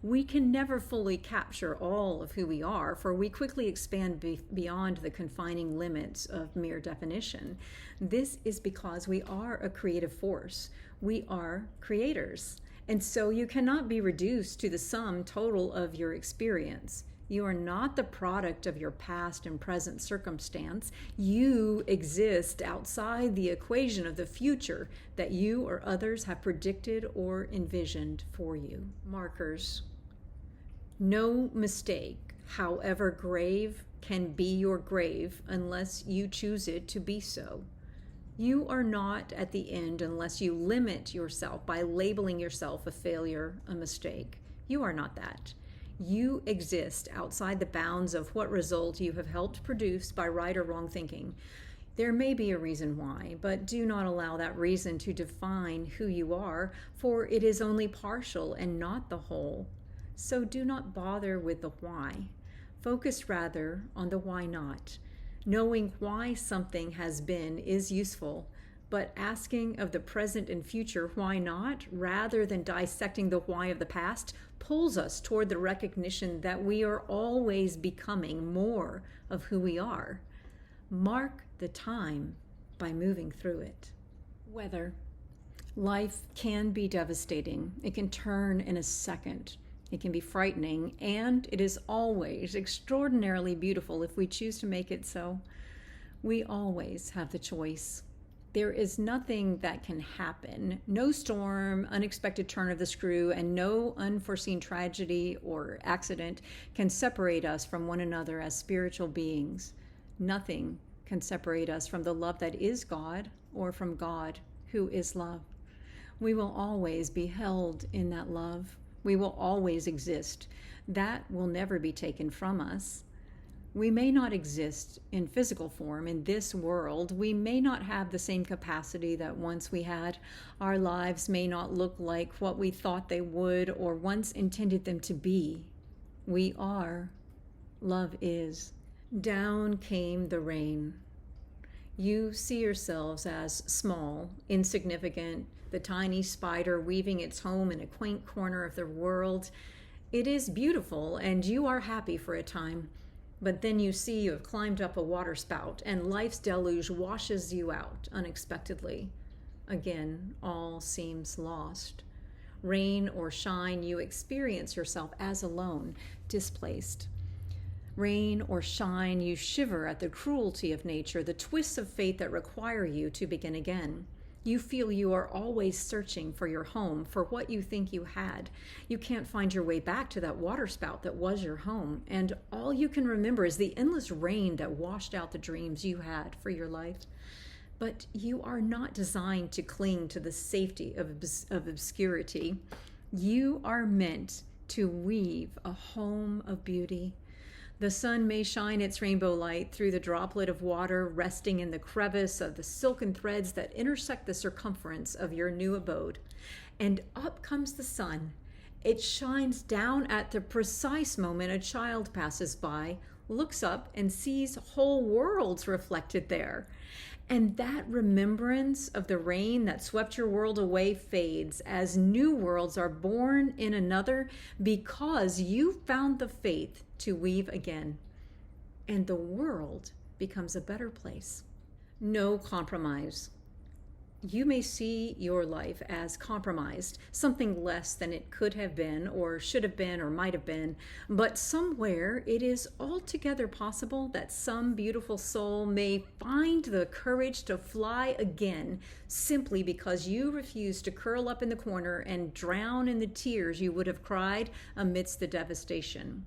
We can never fully capture all of who we are, for we quickly expand beyond the confining limits of mere definition. This is because we are a creative force. We are creators. And so you cannot be reduced to the sum total of your experience. You are not the product of your past and present circumstance. You exist outside the equation of the future that you or others have predicted or envisioned for you. Markers. No mistake, however grave, can be your grave unless you choose it to be so. You are not at the end unless you limit yourself by labeling yourself a failure, a mistake. You are not that. You exist outside the bounds of what result you have helped produce by right or wrong thinking. There may be a reason why, but do not allow that reason to define who you are, for it is only partial and not the whole. So do not bother with the why. Focus rather on the why not. Knowing why something has been is useful, but asking of the present and future why not, rather than dissecting the why of the past, pulls us toward the recognition that we are always becoming more of who we are. Mark the time by moving through it. Weather. Life can be devastating. It can turn in a second. It can be frightening, and it is always extraordinarily beautiful if we choose to make it so. We always have the choice. There is nothing that can happen, no storm, unexpected turn of the screw, and no unforeseen tragedy or accident can separate us from one another as spiritual beings. Nothing can separate us from the love that is God or from God who is love. We will always be held in that love. We will always exist. That will never be taken from us. We may not exist in physical form in this world. We may not have the same capacity that once we had. Our lives may not look like what we thought they would or once intended them to be. We are. Love is. Down came the rain. You see yourselves as small, insignificant, the tiny spider weaving its home in a quaint corner of the world. It is beautiful, and you are happy for a time. But then you see you have climbed up a water spout, and life's deluge washes you out unexpectedly. Again, all seems lost. Rain or shine, you experience yourself as alone, displaced. Rain or shine, you shiver at the cruelty of nature, the twists of fate that require you to begin again. You feel you are always searching for your home, for what you think you had. You can't find your way back to that water spout that was your home, and all you can remember is the endless rain that washed out the dreams you had for your life. But you are not designed to cling to the safety of obscurity. You are meant to weave a home of beauty. The sun may shine its rainbow light through the droplet of water resting in the crevice of the silken threads that intersect the circumference of your new abode. And up comes the sun. It shines down at the precise moment a child passes by, looks up, and sees whole worlds reflected there. And that remembrance of the rain that swept your world away fades as new worlds are born in another because you found the faith to weave again. And the world becomes a better place. No compromise. You may see your life as compromised, something less than it could have been or should have been or might have been, but somewhere it is altogether possible that some beautiful soul may find the courage to fly again simply because you refuse to curl up in the corner and drown in the tears you would have cried amidst the devastation.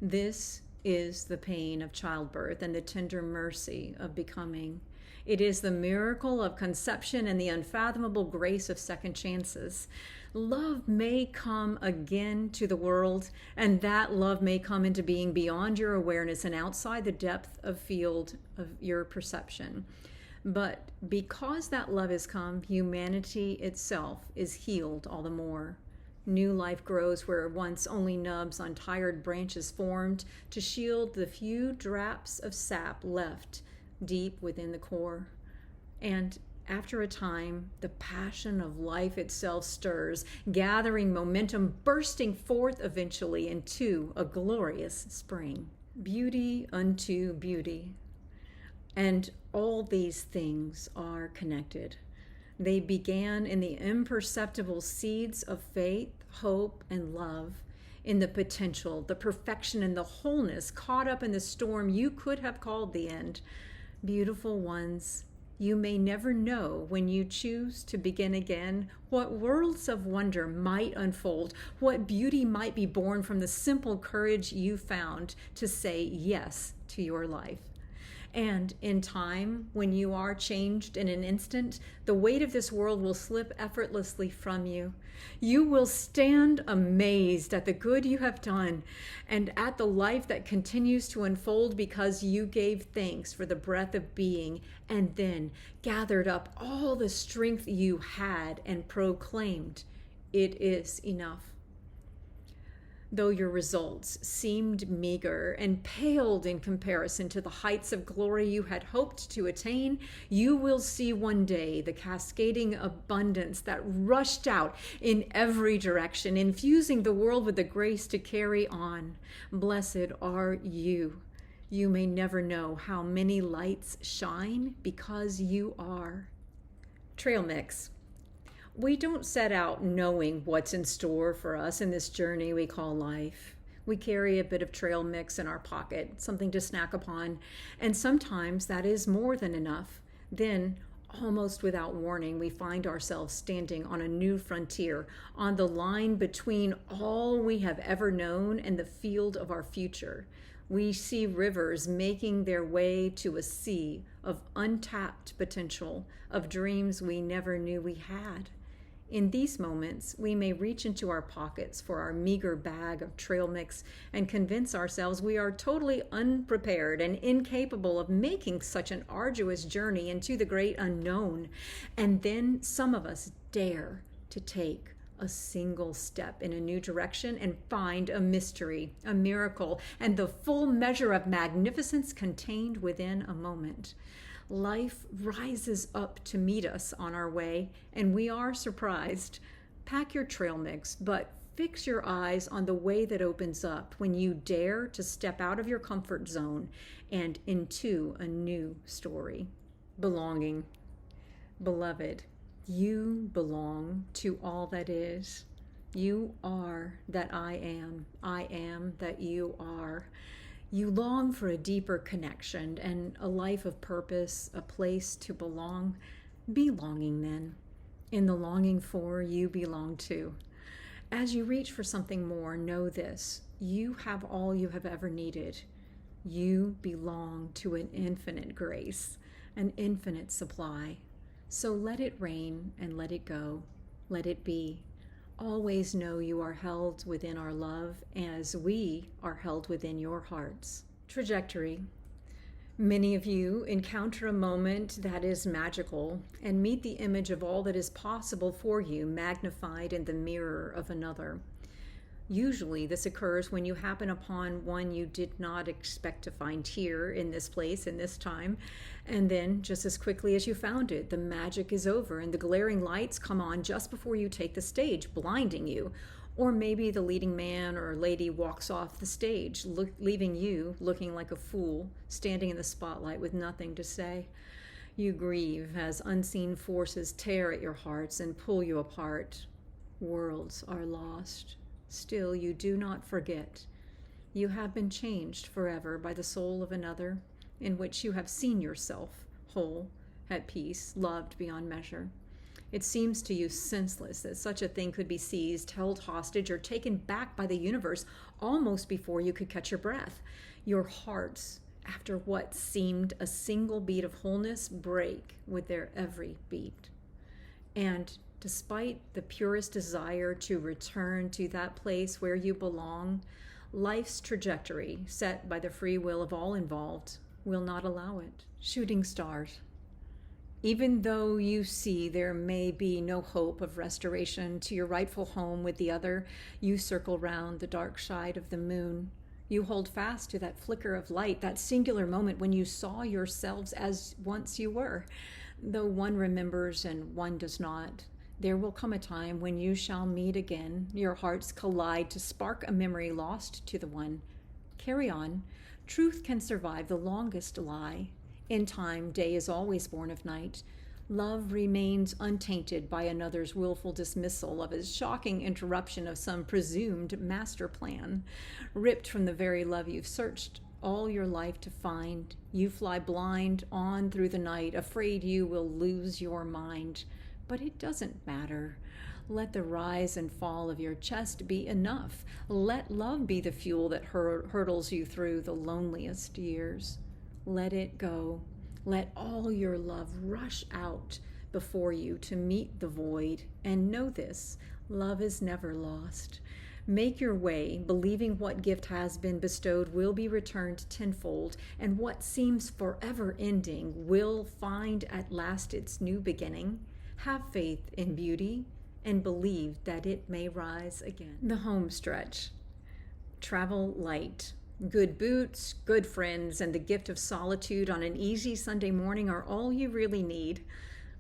This is the pain of childbirth and the tender mercy of becoming. It is the miracle of conception and the unfathomable grace of second chances. Love may come again to the world, and that love may come into being beyond your awareness and outside the depth of field of your perception. But because that love has come, humanity itself is healed all the more. New life grows where once only nubs on tired branches formed to shield the few drops of sap left deep within the core. And after a time, the passion of life itself stirs, gathering momentum, bursting forth eventually into a glorious spring. Beauty unto beauty. And all these things are connected. They began in the imperceptible seeds of faith, hope, and love, in the potential, the perfection, and the wholeness caught up in the storm you could have called the end. Beautiful ones, you may never know when you choose to begin again what worlds of wonder might unfold, what beauty might be born from the simple courage you found to say yes to your life. And in time, when you are changed in an instant, the weight of this world will slip effortlessly from you. You will stand amazed at the good you have done and at the life that continues to unfold because you gave thanks for the breath of being and then gathered up all the strength you had and proclaimed, "It is enough." Though your results seemed meager and paled in comparison to the heights of glory you had hoped to attain, you will see one day the cascading abundance that rushed out in every direction, infusing the world with the grace to carry on. Blessed are you. You may never know how many lights shine because you are. Trail mix. We don't set out knowing what's in store for us in this journey we call life. We carry a bit of trail mix in our pocket, something to snack upon, and sometimes that is more than enough. Then, almost without warning, we find ourselves standing on a new frontier, on the line between all we have ever known and the field of our future. We see rivers making their way to a sea of untapped potential, of dreams we never knew we had. In these moments, we may reach into our pockets for our meager bag of trail mix and convince ourselves we are totally unprepared and incapable of making such an arduous journey into the great unknown. And then some of us dare to take a single step in a new direction and find a mystery, a miracle, and the full measure of magnificence contained within a moment. Life rises up to meet us on our way, and we are surprised. Pack your trail mix, but fix your eyes on the way that opens up when you dare to step out of your comfort zone and into a new story. Belonging. Beloved, you belong to all that is. You are that I am that you are. You long for a deeper connection and a life of purpose, a place to belong. Be longing then. In the longing for, you belong to. As you reach for something more, know this: you have all you have ever needed. You belong to an infinite grace, an infinite supply. So let it rain and let it go. Let it be. Always know you are held within our love as we are held within your hearts. Trajectory. Many of you encounter a moment that is magical and meet the image of all that is possible for you magnified in the mirror of another. Usually this occurs when you happen upon one you did not expect to find here in this place in this time, and then just as quickly as you found it, the magic is over and the glaring lights come on just before you take the stage, blinding you. Or maybe the leading man or lady walks off the stage, leaving you looking like a fool, standing in the spotlight with nothing to say. You grieve as unseen forces tear at your hearts and pull you apart. Worlds are lost. Still, you do not forget. You have been changed forever by the soul of another, in which you have seen yourself whole, at peace, loved beyond measure. It seems to you senseless that such a thing could be seized, held hostage, or taken back by the universe almost before you could catch your breath. Your hearts, after what seemed a single beat of wholeness, break with their every beat. And despite the purest desire to return to that place where you belong, life's trajectory, set by the free will of all involved, will not allow it. Shooting stars. Even though you see there may be no hope of restoration to your rightful home with the other, you circle round the dark side of the moon. You hold fast to that flicker of light, that singular moment when you saw yourselves as once you were. Though one remembers and one does not, there will come a time when you shall meet again. Your hearts collide to spark a memory lost to the one. Carry on. Truth can survive the longest lie. In time, day is always born of night. Love remains untainted by another's willful dismissal of his shocking interruption of some presumed master plan. Ripped from the very love you've searched all your life to find, you fly blind on through the night, afraid you will lose your mind. But it doesn't matter. Let the rise and fall of your chest be enough. Let love be the fuel that hurtles you through the loneliest years. Let it go. Let all your love rush out before you to meet the void. And know this, love is never lost. Make your way, believing what gift has been bestowed will be returned tenfold, and what seems forever ending will find at last its new beginning. Have faith in beauty and believe that it may rise again. The home stretch. Travel light. Good boots, good friends, and the gift of solitude on an easy Sunday morning are all you really need.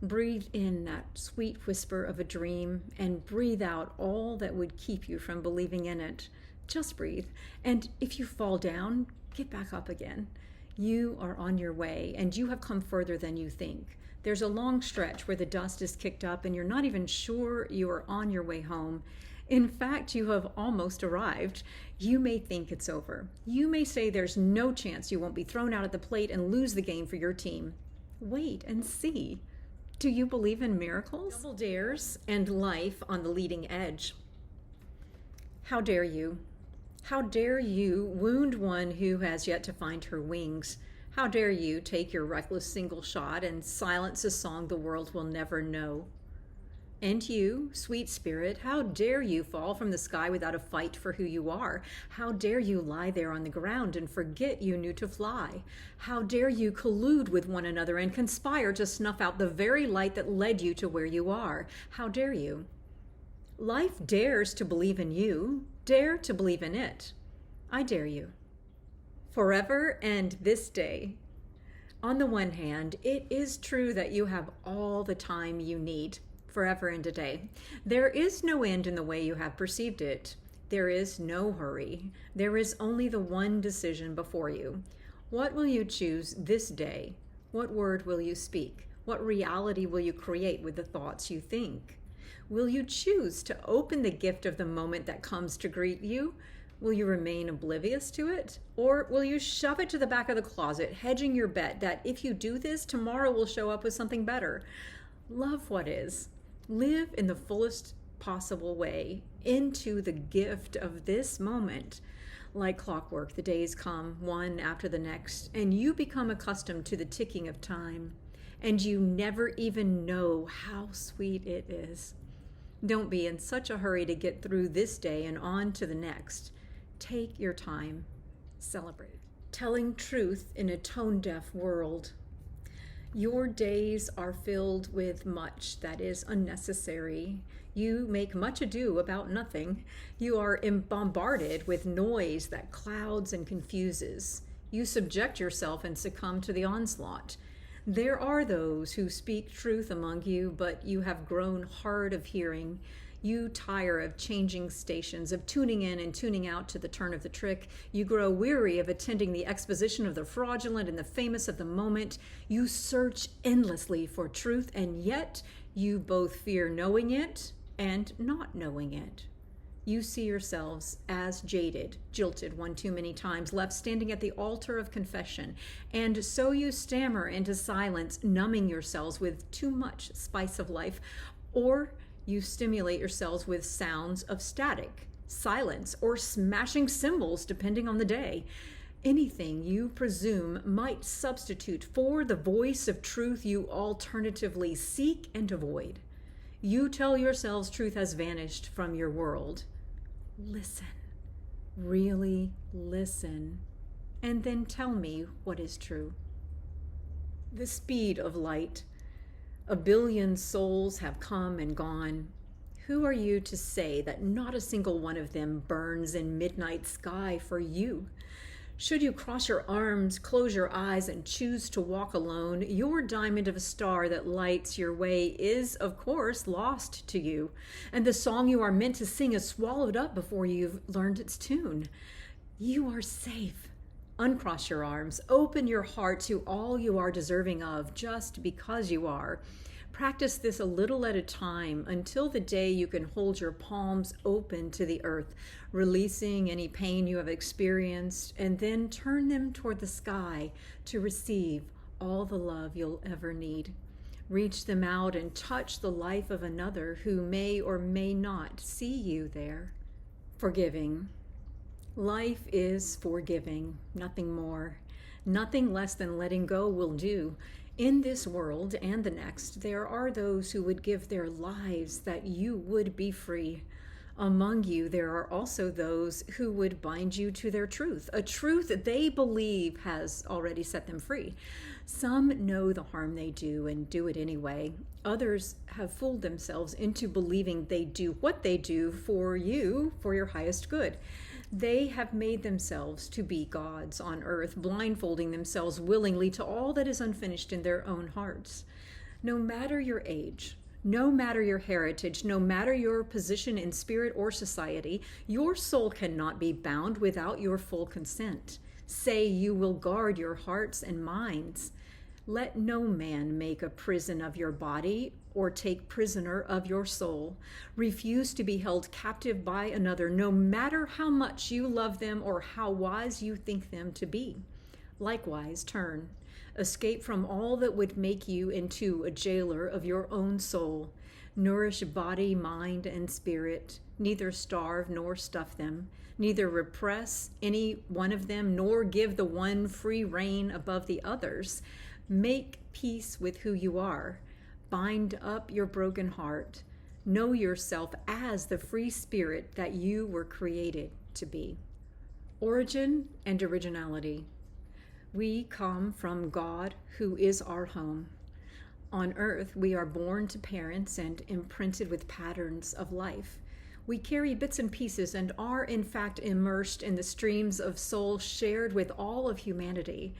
Breathe in that sweet whisper of a dream and breathe out all that would keep you from believing in it. Just breathe. And if you fall down, get back up again. You are on your way, and you have come further than you think. There's a long stretch where the dust is kicked up and you're not even sure you are on your way home. In fact, you have almost arrived. You may think it's over. You may say there's no chance you won't be thrown out at the plate and lose the game for your team. Wait and see. Do you believe in miracles? Double dares and life on the leading edge. How dare you? How dare you wound one who has yet to find her wings? How dare you take your reckless single shot and silence a song the world will never know? And you, sweet spirit, how dare you fall from the sky without a fight for who you are? How dare you lie there on the ground and forget you knew to fly? How dare you collude with one another and conspire to snuff out the very light that led you to where you are? How dare you? Life dares to believe in you. Dare to believe in it. I dare you. Forever and this day. On the one hand, it is true that you have all the time you need. Forever and a day. There is no end in the way you have perceived it. There is no hurry. There is only the one decision before you. What will you choose this day? What word will you speak? What reality will you create with the thoughts you think? Will you choose to open the gift of the moment that comes to greet you? Will you remain oblivious to it? Or will you shove it to the back of the closet, hedging your bet that if you do this, tomorrow will show up with something better? Love what is. Live in the fullest possible way into the gift of this moment. Like clockwork, the days come one after the next, and you become accustomed to the ticking of time, and you never even know how sweet it is. Don't be in such a hurry to get through this day and on to the next. Take your time. Celebrate. Telling truth in a tone-deaf world. Your days are filled with much that is unnecessary. You make much ado about nothing. You are bombarded with noise that clouds and confuses. You subject yourself and succumb to the onslaught. There are those who speak truth among you, but you have grown hard of hearing. You tire of changing stations, of tuning in and tuning out to the turn of the trick. You grow weary of attending the exposition of the fraudulent and the famous of the moment. You search endlessly for truth, and yet you both fear knowing it and not knowing it. You see yourselves as jaded, jilted one too many times, left standing at the altar of confession, and so you stammer into silence, numbing yourselves with too much spice of life, or you stimulate yourselves with sounds of static, silence, or smashing cymbals, depending on the day. Anything you presume might substitute for the voice of truth you alternatively seek and avoid. You tell yourselves truth has vanished from your world. Listen, really listen, and then tell me what is true. The speed of light. 1 billion souls have come and gone. Who are you to say that not a single one of them burns in midnight sky for you? Should you cross your arms, close your eyes, and choose to walk alone, your diamond of a star that lights your way is, of course, lost to you, and the song you are meant to sing is swallowed up before you've learned its tune. You are safe. Uncross your arms, open your heart to all you are deserving of, just because you are. Practice this a little at a time until the day you can hold your palms open to the earth, releasing any pain you have experienced, and then turn them toward the sky to receive all the love you'll ever need. Reach them out and touch the life of another who may or may not see you there. Forgiving. Life is forgiving, nothing more. Nothing less than letting go will do. In this world and the next, there are those who would give their lives that you would be free. Among you, there are also those who would bind you to their truth, a truth they believe has already set them free. Some know the harm they do and do it anyway. Others have fooled themselves into believing they do what they do for you, for your highest good. They have made themselves to be gods on earth, blindfolding themselves willingly to all that is unfinished in their own hearts. No matter your age, no matter your heritage, no matter your position in spirit or society, your soul cannot be bound without your full consent. Say you will guard your hearts and minds. Let no man make a prison of your body or take prisoner of your soul. Refuse to be held captive by another, no matter how much you love them or how wise you think them to be. Likewise, turn. Escape from all that would make you into a jailer of your own soul. Nourish body, mind, and spirit. Neither starve nor stuff them. Neither repress any one of them, nor give the one free rein above the others. Make peace with who you are. Bind up your broken heart. Know yourself as the free spirit that you were created to be. Origin and originality. We come from God, who is our home. On earth, we are born to parents and imprinted with patterns of life. We carry bits and pieces and are, in fact, immersed in the streams of soul shared with all of humanity.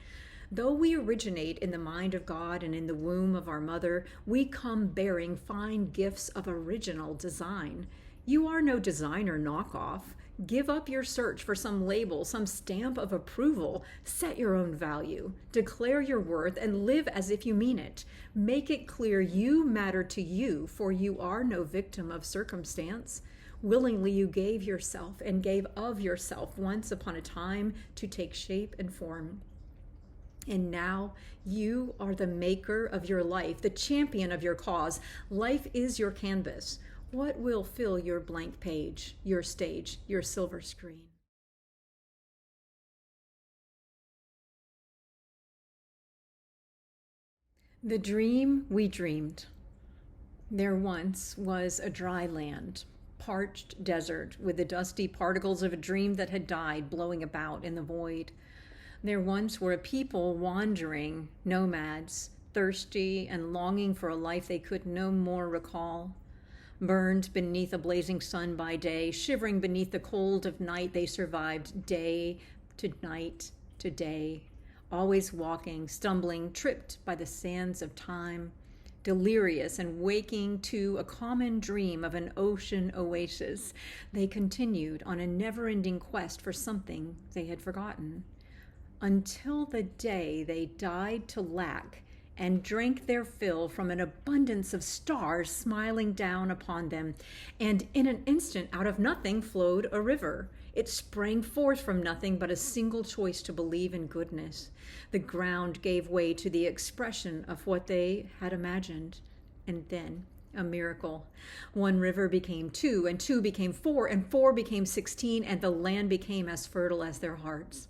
Though we originate in the mind of God and in the womb of our mother, we come bearing fine gifts of original design. You are no designer knockoff. Give up your search for some label, some stamp of approval. Set your own value. Declare your worth and live as if you mean it. Make it clear you matter to you, for you are no victim of circumstance. Willingly you gave yourself and gave of yourself once upon a time to take shape and form. And now you are the maker of your life, the champion of your cause. Life is your canvas. What will fill your blank page, your stage, your silver screen? The dream we dreamed. There once was a dry land, parched desert, with the dusty particles of a dream that had died blowing about in the void. There once were a people wandering, nomads, thirsty and longing for a life they could no more recall. Burned beneath a blazing sun by day, shivering beneath the cold of night, they survived day to night to day, always walking, stumbling, tripped by the sands of time, delirious and waking to a common dream of an ocean oasis. They continued on a never-ending quest for something they had forgotten, until the day they died to lack and drank their fill from an abundance of stars smiling down upon them. And in an instant, out of nothing flowed a river. It sprang forth from nothing but a single choice to believe in goodness. The ground gave way to the expression of what they had imagined. And then a miracle. One river became two, and two became four, and four became 16, and the land became as fertile as their hearts.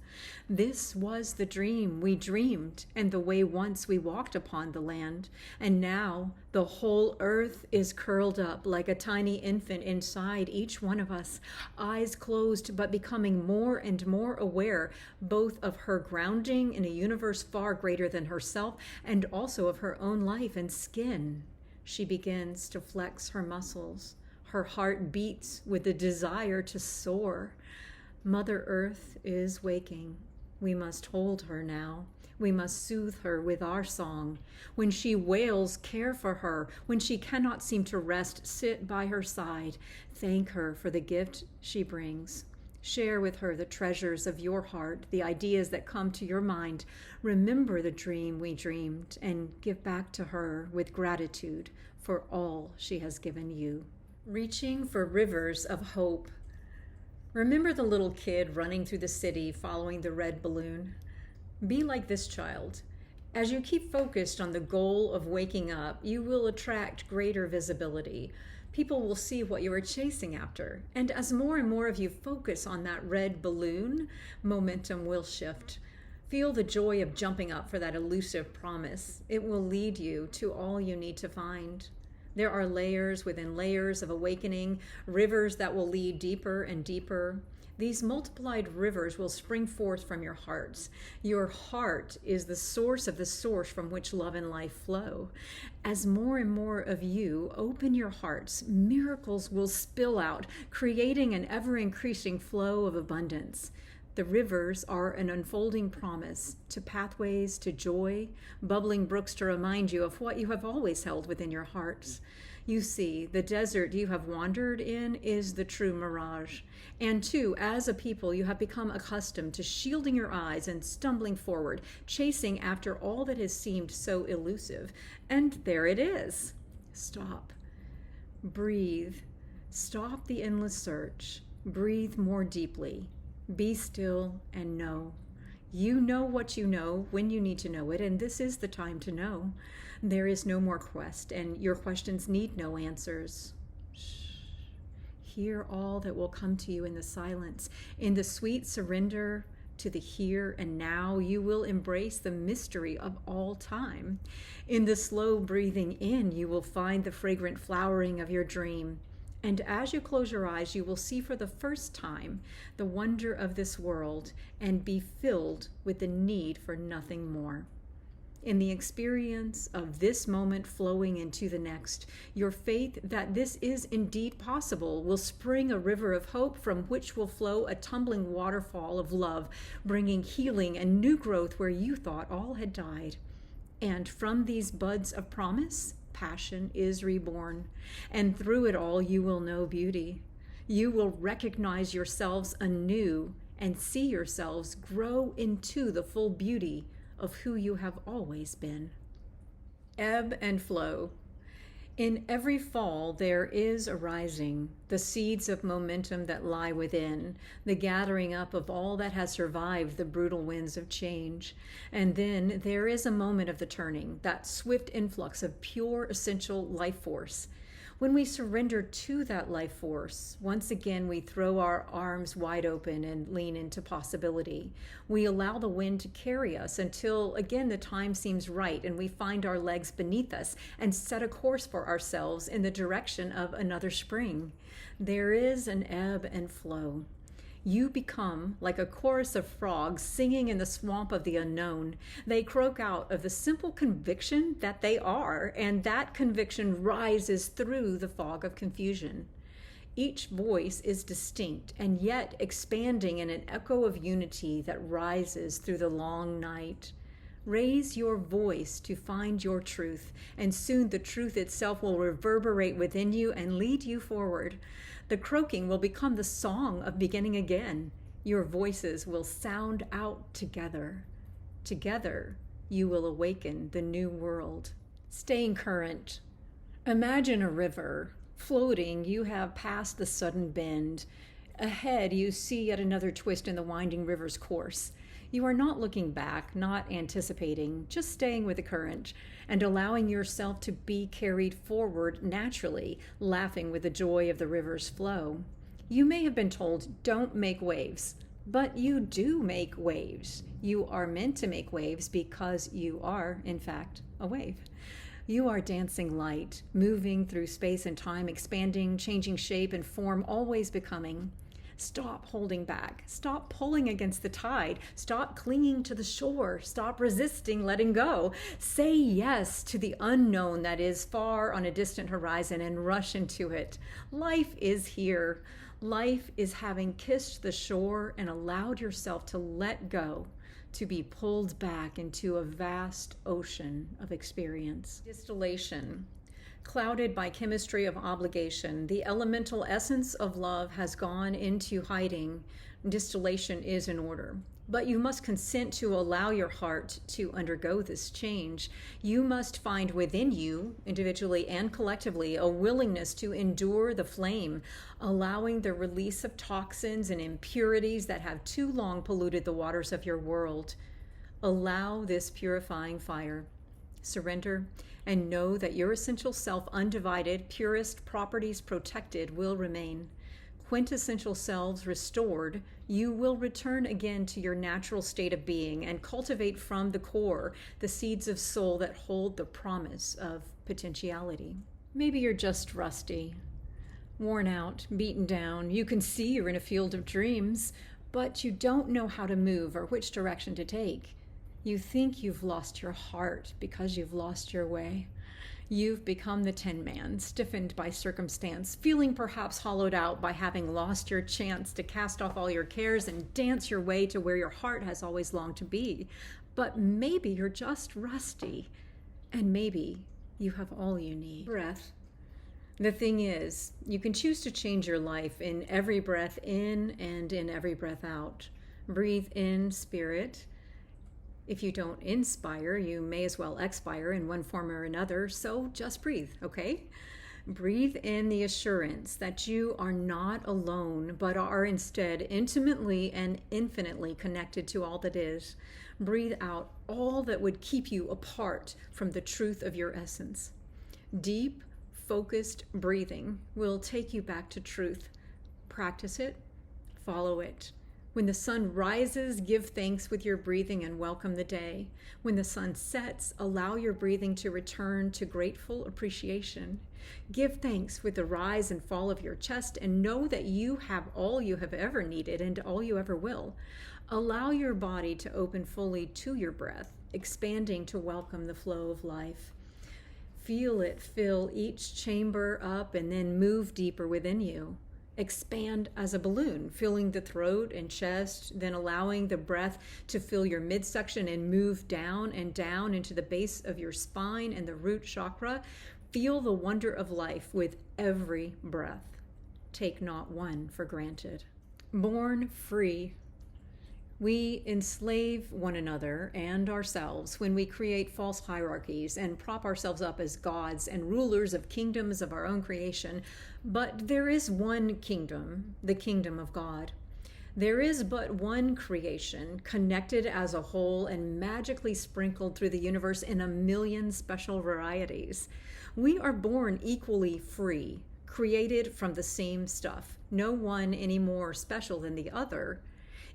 This was the dream we dreamed, and the way once we walked upon the land. And now the whole earth is curled up like a tiny infant inside each one of us, eyes closed but becoming more and more aware, both of her grounding in a universe far greater than herself, and also of her own life and skin. She begins to flex her muscles. Her heart beats with the desire to soar. Mother Earth is waking. We must hold her now. We must soothe her with our song. When she wails, care for her. When she cannot seem to rest, sit by her side. Thank her for the gift she brings. Share with her the treasures of your heart, the ideas that come to your mind. Remember the dream we dreamed and give back to her with gratitude for all she has given you. Reaching for rivers of hope. Remember the little kid running through the city following the red balloon? Be like this child. As you keep focused on the goal of waking up, you will attract greater visibility. People will see what you are chasing after. And as more and more of you focus on that red balloon, momentum will shift. Feel the joy of jumping up for that elusive promise. It will lead you to all you need to find. There are layers within layers of awakening, rivers that will lead deeper and deeper. These multiplied rivers will spring forth from your hearts. Your heart is the source of the source from which love and life flow. As more and more of you open your hearts, miracles will spill out, creating an ever-increasing flow of abundance. The rivers are an unfolding promise to pathways to joy, bubbling brooks to remind you of what you have always held within your hearts. You see, the desert you have wandered in is the true mirage. And too, as a people, you have become accustomed to shielding your eyes and stumbling forward, chasing after all that has seemed so elusive. And there it is. Stop. Breathe. Stop the endless search. Breathe more deeply. Be still and know. You know what you know when you need to know it, and this is the time to know. There is no more quest, and your questions need no answers. Shh. Hear all that will come to you in the silence. In the sweet surrender to the here and now, you will embrace the mystery of all time. In the slow breathing in, you will find the fragrant flowering of your dream. And as you close your eyes, you will see for the first time the wonder of this world and be filled with the need for nothing more. In the experience of this moment flowing into the next, your faith that this is indeed possible will spring a river of hope from which will flow a tumbling waterfall of love, bringing healing and new growth where you thought all had died. And from these buds of promise, passion is reborn, and through it all you will know beauty. You will recognize yourselves anew and see yourselves grow into the full beauty of who you have always been. Ebb and flow. In every fall there is a rising, the seeds of momentum that lie within, the gathering up of all that has survived the brutal winds of change. And then there is a moment of the turning, that swift influx of pure essential life force. When we surrender to that life force, once again we throw our arms wide open and lean into possibility. We allow the wind to carry us until again the time seems right and we find our legs beneath us and set a course for ourselves in the direction of another spring. There is an ebb and flow. You become like a chorus of frogs singing in the swamp of the unknown. They croak out of the simple conviction that they are, and that conviction rises through the fog of confusion. Each voice is distinct and yet expanding in an echo of unity that rises through the long night. Raise your voice to find your truth, and soon the truth itself will reverberate within you and lead you forward. The croaking will become the song of beginning again. Your voices will sound out together. Together, you will awaken the new world. Staying current. Imagine a river. Floating, you have passed the sudden bend. Ahead, you see yet another twist in the winding river's course. You are not looking back, not anticipating, just staying with the current and allowing yourself to be carried forward naturally, laughing with the joy of the river's flow. You may have been told, don't make waves, but you do make waves. You are meant to make waves because you are, in fact, a wave. You are dancing light, moving through space and time, expanding, changing shape and form, always becoming. Stop holding back. Stop pulling against the tide. Stop clinging to the shore. Stop resisting letting go. Say yes to the unknown that is far on a distant horizon and rush into it. Life is here. Life is having kissed the shore and allowed yourself to let go, to be pulled back into a vast ocean of experience. Distillation. Clouded by chemistry of obligation, the elemental essence of love has gone into hiding. Distillation is in order. But you must consent to allow your heart to undergo this change. You must find within you, individually and collectively, a willingness to endure the flame, allowing the release of toxins and impurities that have too long polluted the waters of your world. Allow this purifying fire. Surrender and know that your essential self, undivided, purest, properties protected, will remain. Quintessential selves restored, you will return again to your natural state of being and cultivate from the core the seeds of soul that hold the promise of potentiality. Maybe you're just rusty, worn out, beaten down. You can see you're in a field of dreams, but you don't know how to move or which direction to take. You think you've lost your heart because you've lost your way. You've become the Tin Man, stiffened by circumstance, feeling perhaps hollowed out by having lost your chance to cast off all your cares and dance your way to where your heart has always longed to be. But maybe you're just rusty, and maybe you have all you need. Breath. The thing is, you can choose to change your life in every breath in and in every breath out. Breathe in spirit. If you don't inspire, you may as well expire in one form or another, so just breathe, okay? Breathe in the assurance that you are not alone, but are instead intimately and infinitely connected to all that is. Breathe out all that would keep you apart from the truth of your essence. Deep, focused breathing will take you back to truth. Practice it, follow it. When the sun rises, give thanks with your breathing and welcome the day. When the sun sets, allow your breathing to return to grateful appreciation. Give thanks with the rise and fall of your chest and know that you have all you have ever needed and all you ever will. Allow your body to open fully to your breath, expanding to welcome the flow of life. Feel it fill each chamber up and then move deeper within you. Expand as a balloon, filling the throat and chest, then allowing the breath to fill your midsection and move down and down into the base of your spine and the root chakra. Feel the wonder of life with every breath. Take not one for granted. Born free. We enslave one another and ourselves when we create false hierarchies and prop ourselves up as gods and rulers of kingdoms of our own creation. But there is one kingdom, the kingdom of God. There is but one creation, connected as a whole and magically sprinkled through the universe in a million special varieties. We are born equally free, created from the same stuff, no one any more special than the other.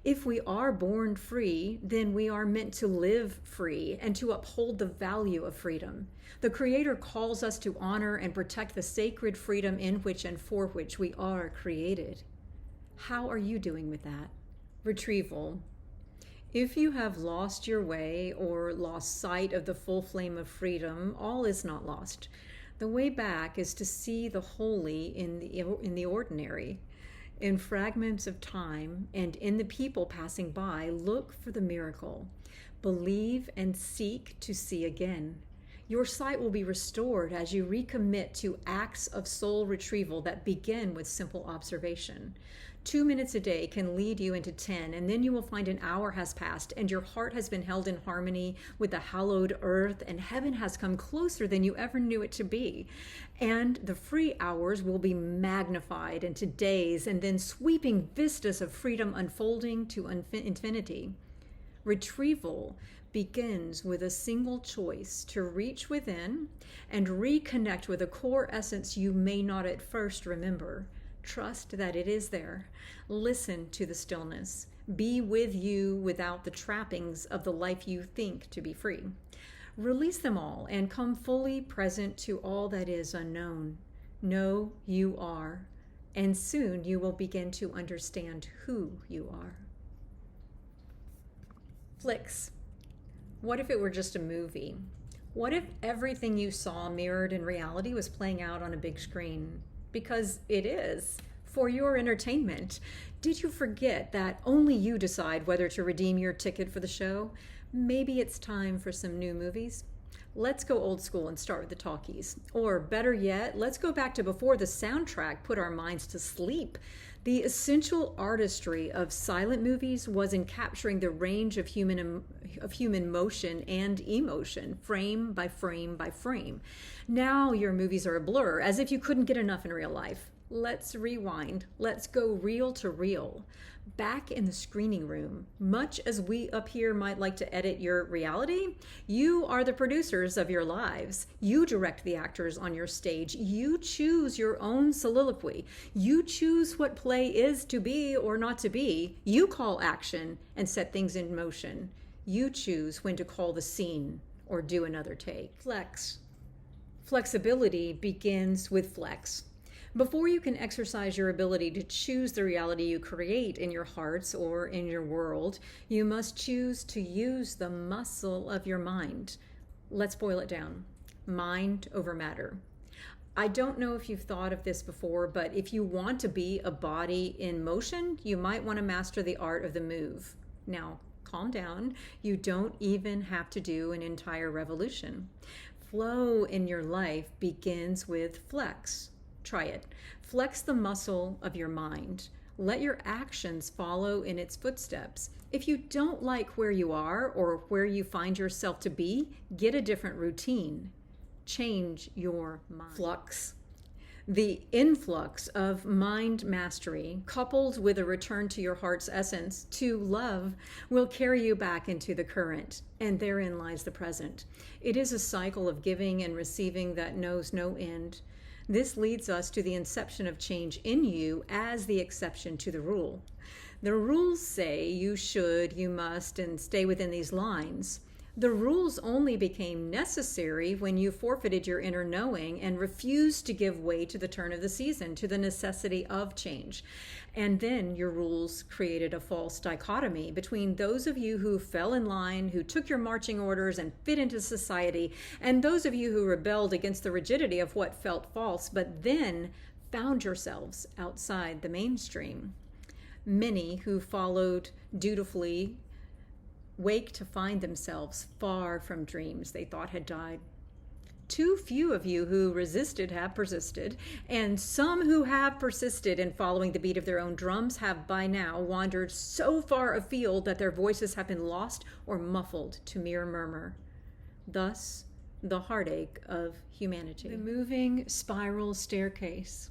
If we are born free, then we are meant to live free and to uphold the value of freedom. The Creator calls us to honor and protect the sacred freedom in which and for which we are created. How are you doing with that? Retrieval. If you have lost your way or lost sight of the full flame of freedom, all is not lost. The way back is to see the holy in the ordinary. In fragments of time and in the people passing by, look for the miracle. Believe and seek to see again. Your sight will be restored as you recommit to acts of soul retrieval that begin with simple observation. 2 minutes a day can lead you into 10, and then you will find an hour has passed and your heart has been held in harmony with the hallowed earth, and heaven has come closer than you ever knew it to be. And the free hours will be magnified into days and then sweeping vistas of freedom unfolding to infinity. Retrieval begins with a single choice to reach within and reconnect with a core essence you may not at first remember. Trust that it is there. Listen to the stillness. Be with you without the trappings of the life you think to be free. Release them all and come fully present to all that is unknown. Know you are, and soon you will begin to understand who you are. Flicks. What if it were just a movie? What if everything you saw mirrored in reality was playing out on a big screen? Because it is, for your entertainment. Did you forget that only you decide whether to redeem your ticket for the show? Maybe it's time for some new movies. Let's go old school and start with the talkies. Or better yet, let's go back to before the soundtrack put our minds to sleep. The essential artistry of silent movies was in capturing the range of human motion and emotion, frame by frame by frame. Now your movies are a blur, as if you couldn't get enough in real life. Let's rewind. Let's go reel to reel. Back in the screening room, much as we up here might like to edit your reality, you are the producers of your lives. You direct the actors on your stage. You choose your own soliloquy. You choose what play is to be or not to be. You call action and set things in motion. You choose when to call the scene or do another take. Flex. Flexibility begins with flex. Before you can exercise your ability to choose the reality you create in your hearts or in your world, you must choose to use the muscle of your mind. Let's boil it down. Mind over matter. I don't know if you've thought of this before, but if you want to be a body in motion, you might want to master the art of the move. Now, calm down. You don't even have to do an entire revolution. Flow in your life begins with flex. Try it. Flex the muscle of your mind. Let your actions follow in its footsteps. If you don't like where you are or where you find yourself to be, get a different routine. Change your mind. Flux. The influx of mind mastery, coupled with a return to your heart's essence, to love, will carry you back into the current, and therein lies the present. It is a cycle of giving and receiving that knows no end. This leads us to the inception of change in you as the exception to the rule. The rules say you should, you must, and stay within these lines. The rules only became necessary when you forfeited your inner knowing and refused to give way to the turn of the season, to the necessity of change. And then your rules created a false dichotomy between those of you who fell in line, who took your marching orders and fit into society, and those of you who rebelled against the rigidity of what felt false, but then found yourselves outside the mainstream. Many who followed dutifully wake to find themselves far from dreams they thought had died. Too few of you who resisted have persisted, and some who have persisted in following the beat of their own drums have by now wandered so far afield that their voices have been lost or muffled to mere murmur. Thus, the heartache of humanity. The moving spiral staircase.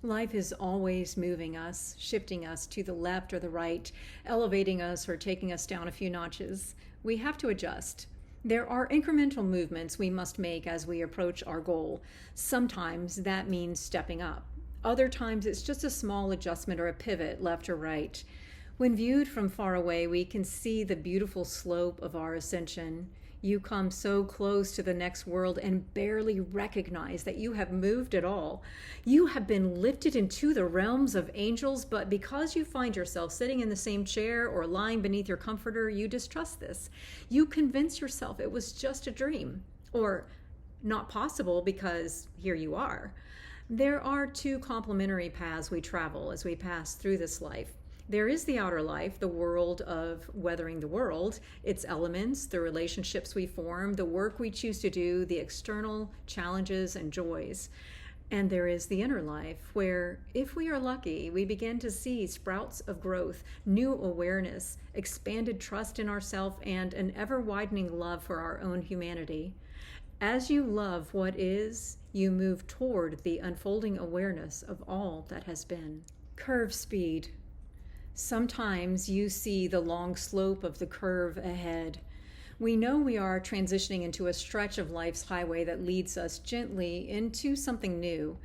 Life is always moving us, shifting us to the left or the right, elevating us or taking us down a few notches. We have to adjust. There are incremental movements we must make as we approach our goal. Sometimes that means stepping up. Other times it's just a small adjustment or a pivot left or right. When viewed from far away, we can see the beautiful slope of our ascension. You come so close to the next world and barely recognize that you have moved at all. You have been lifted into the realms of angels, but because you find yourself sitting in the same chair or lying beneath your comforter, you distrust this. You convince yourself it was just a dream, or not possible because here you are. There are two complementary paths we travel as we pass through this life. There is the outer life, the world of weathering the world, its elements, the relationships we form, the work we choose to do, the external challenges and joys. And there is the inner life, where, if we are lucky, we begin to see sprouts of growth, new awareness, expanded trust in ourselves, and an ever-widening love for our own humanity. As you love what is, you move toward the unfolding awareness of all that has been. Curve speed. Sometimes you see the long slope of the curve ahead. We know we are transitioning into a stretch of life's highway that leads us gently into something new.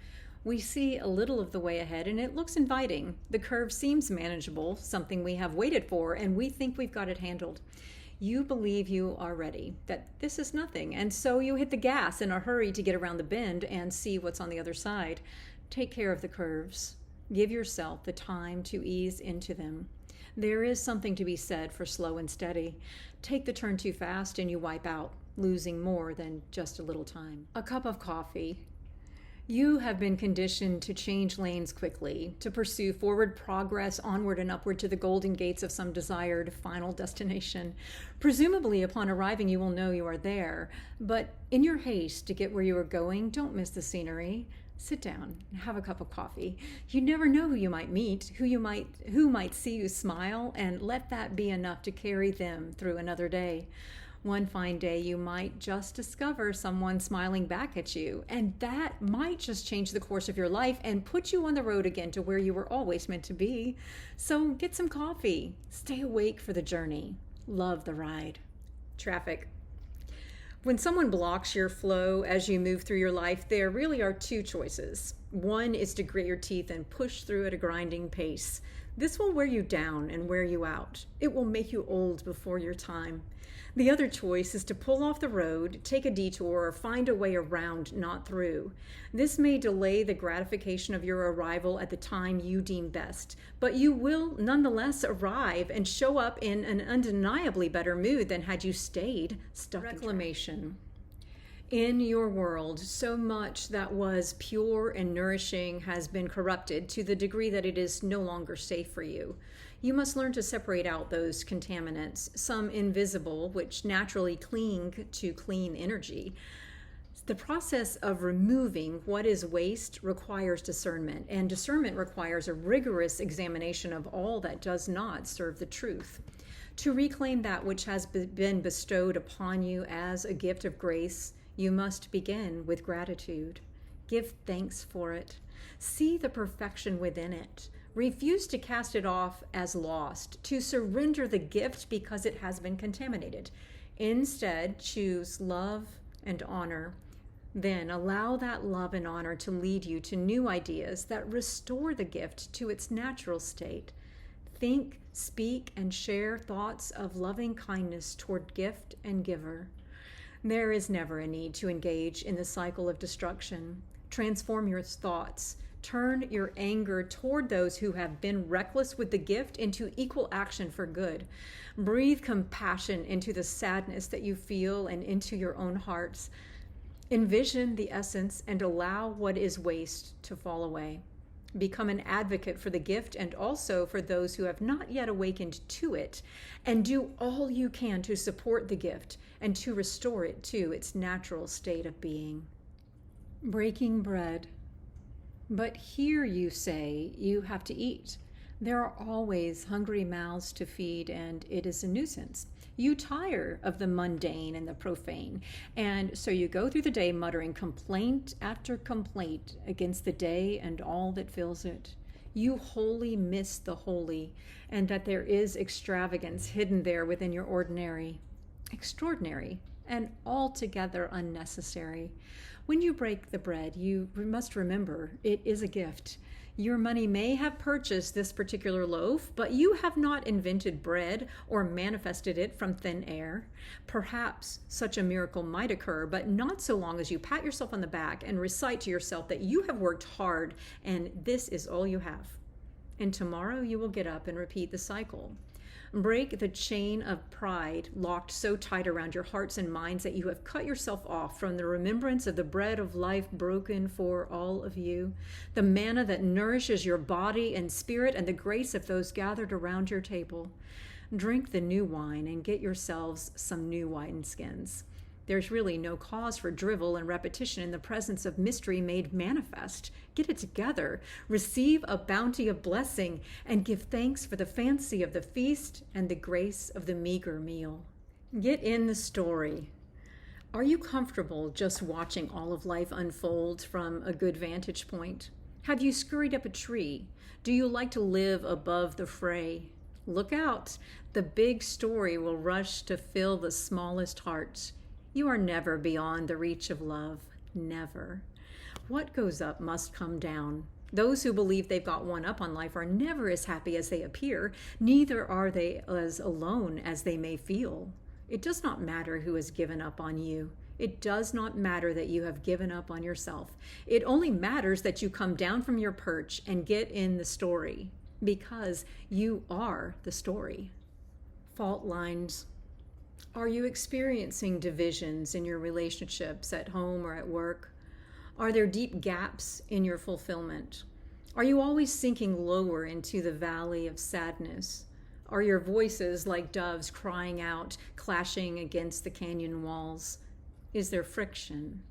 We see a little of the way ahead and it looks inviting. The curve seems manageable, something we have waited for, and we think we've got it handled. You believe you are ready, that this is nothing, and so you hit the gas in a hurry to get around the bend and see what's on the other side. Take care of the curves. Give yourself the time to ease into them. There is something to be said for slow and steady. Take the turn too fast and you wipe out, losing more than just a little time. A cup of coffee. You have been conditioned to change lanes quickly, to pursue forward progress onward and upward to the golden gates of some desired final destination. Presumably, upon arriving, you will know you are there. But in your haste to get where you are going, don't miss the scenery. Sit down and have a cup of coffee. You never know who you might meet, who might see you smile, and let that be enough to carry them through another day. One fine day, you might just discover someone smiling back at you, and that might just change the course of your life and put you on the road again to where you were always meant to be. So get some coffee. Stay awake for the journey. Love the ride. Traffic. When someone blocks your flow as you move through your life, there really are two choices. One is to grit your teeth and push through at a grinding pace. This will wear you down and wear you out. It will make you old before your time. The other choice is to pull off the road, take a detour, or find a way around, not through. This may delay the gratification of your arrival at the time you deem best, but you will nonetheless arrive and show up in an undeniably better mood than had you stayed stuck. Reclamation. In your world, so much that was pure and nourishing has been corrupted to the degree that it is no longer safe for you. You must learn to separate out those contaminants, some invisible, which naturally cling to clean energy. The process of removing what is waste requires discernment, and discernment requires a rigorous examination of all that does not serve the truth. To reclaim that which has been bestowed upon you as a gift of grace, you must begin with gratitude. Give thanks for it. See the perfection within it. Refuse to cast it off as lost, to surrender the gift because it has been contaminated. Instead, choose love and honor. Then allow that love and honor to lead you to new ideas that restore the gift to its natural state. Think, speak, and share thoughts of loving kindness toward gift and giver. There is never a need to engage in the cycle of destruction. Transform your thoughts. Turn your anger toward those who have been reckless with the gift into equal action for good. Breathe compassion into the sadness that you feel and into your own hearts. Envision the essence and allow what is waste to fall away. Become an advocate for the gift and also for those who have not yet awakened to it, and do all you can to support the gift and to restore it to its natural state of being. Breaking bread. But here you say you have to eat. There are always hungry mouths to feed, and it is a nuisance. You tire of the mundane and the profane, and so you go through the day muttering complaint after complaint against the day and all that fills it. You wholly miss the holy, and that there is extravagance hidden there within your ordinary. Extraordinary and altogether unnecessary. When you break the bread, you must remember it is a gift. Your money may have purchased this particular loaf, but you have not invented bread or manifested it from thin air. Perhaps such a miracle might occur, but not so long as you pat yourself on the back and recite to yourself that you have worked hard and this is all you have. And tomorrow you will get up and repeat the cycle. Break the chain of pride locked so tight around your hearts and minds that you have cut yourself off from the remembrance of the bread of life broken for all of you, the manna that nourishes your body and spirit, and the grace of those gathered around your table. Drink the new wine and get yourselves some new wineskins. There's really no cause for drivel and repetition in the presence of mystery made manifest. Get it together, receive a bounty of blessing, and give thanks for the fancy of the feast and the grace of the meager meal. Get in the story. Are you comfortable just watching all of life unfold from a good vantage point? Have you scurried up a tree? Do you like to live above the fray? Look out, the big story will rush to fill the smallest hearts. You are never beyond the reach of love. Never. What goes up must come down. Those who believe they've got one up on life are never as happy as they appear. Neither are they as alone as they may feel. It does not matter who has given up on you. It does not matter that you have given up on yourself. It only matters that you come down from your perch and get in the story, because you are the story. Fault lines. Are you experiencing divisions in your relationships at home or at work? Are there deep gaps in your fulfillment? Are you always sinking lower into the valley of sadness? Are your voices like doves crying out, clashing against the canyon walls? Is there friction?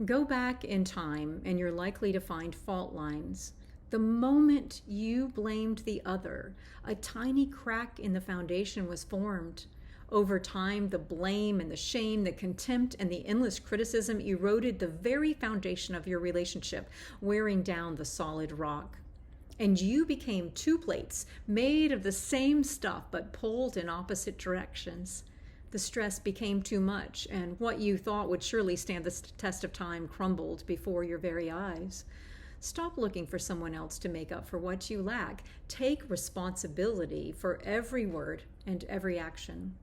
Go back in time and you're likely to find fault lines. The moment you blamed the other, a tiny crack in the foundation was formed. Over time, the blame and the shame, the contempt and the endless criticism eroded the very foundation of your relationship, wearing down the solid rock. And you became two plates made of the same stuff but pulled in opposite directions. The stress became too much, and what you thought would surely stand the test of time crumbled before your very eyes. Stop looking for someone else to make up for what you lack. Take responsibility for every word and every action.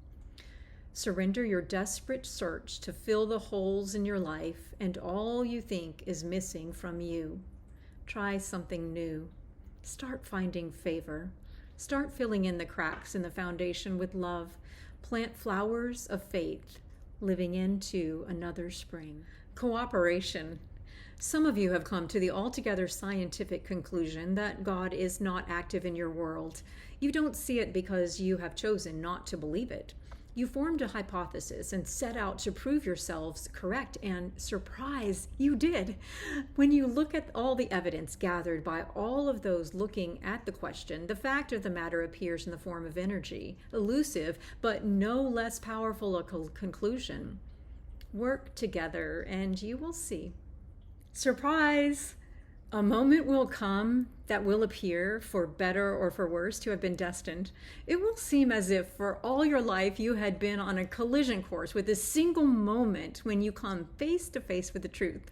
Surrender your desperate search to fill the holes in your life and all you think is missing from you. Try something new. Start finding favor. Start filling in the cracks in the foundation with love. Plant flowers of faith, living into another spring. Cooperation. Some of you have come to the altogether scientific conclusion that God is not active in your world. You don't see it because you have chosen not to believe it. You formed a hypothesis and set out to prove yourselves correct, and surprise, you did. When you look at all the evidence gathered by all of those looking at the question, the fact of the matter appears in the form of energy, elusive, but no less powerful a conclusion. Work together and you will see. Surprise! A moment will come that will appear, for better or for worse, to have been destined. It will seem as if for all your life you had been on a collision course with a single moment when you come face to face with the truth.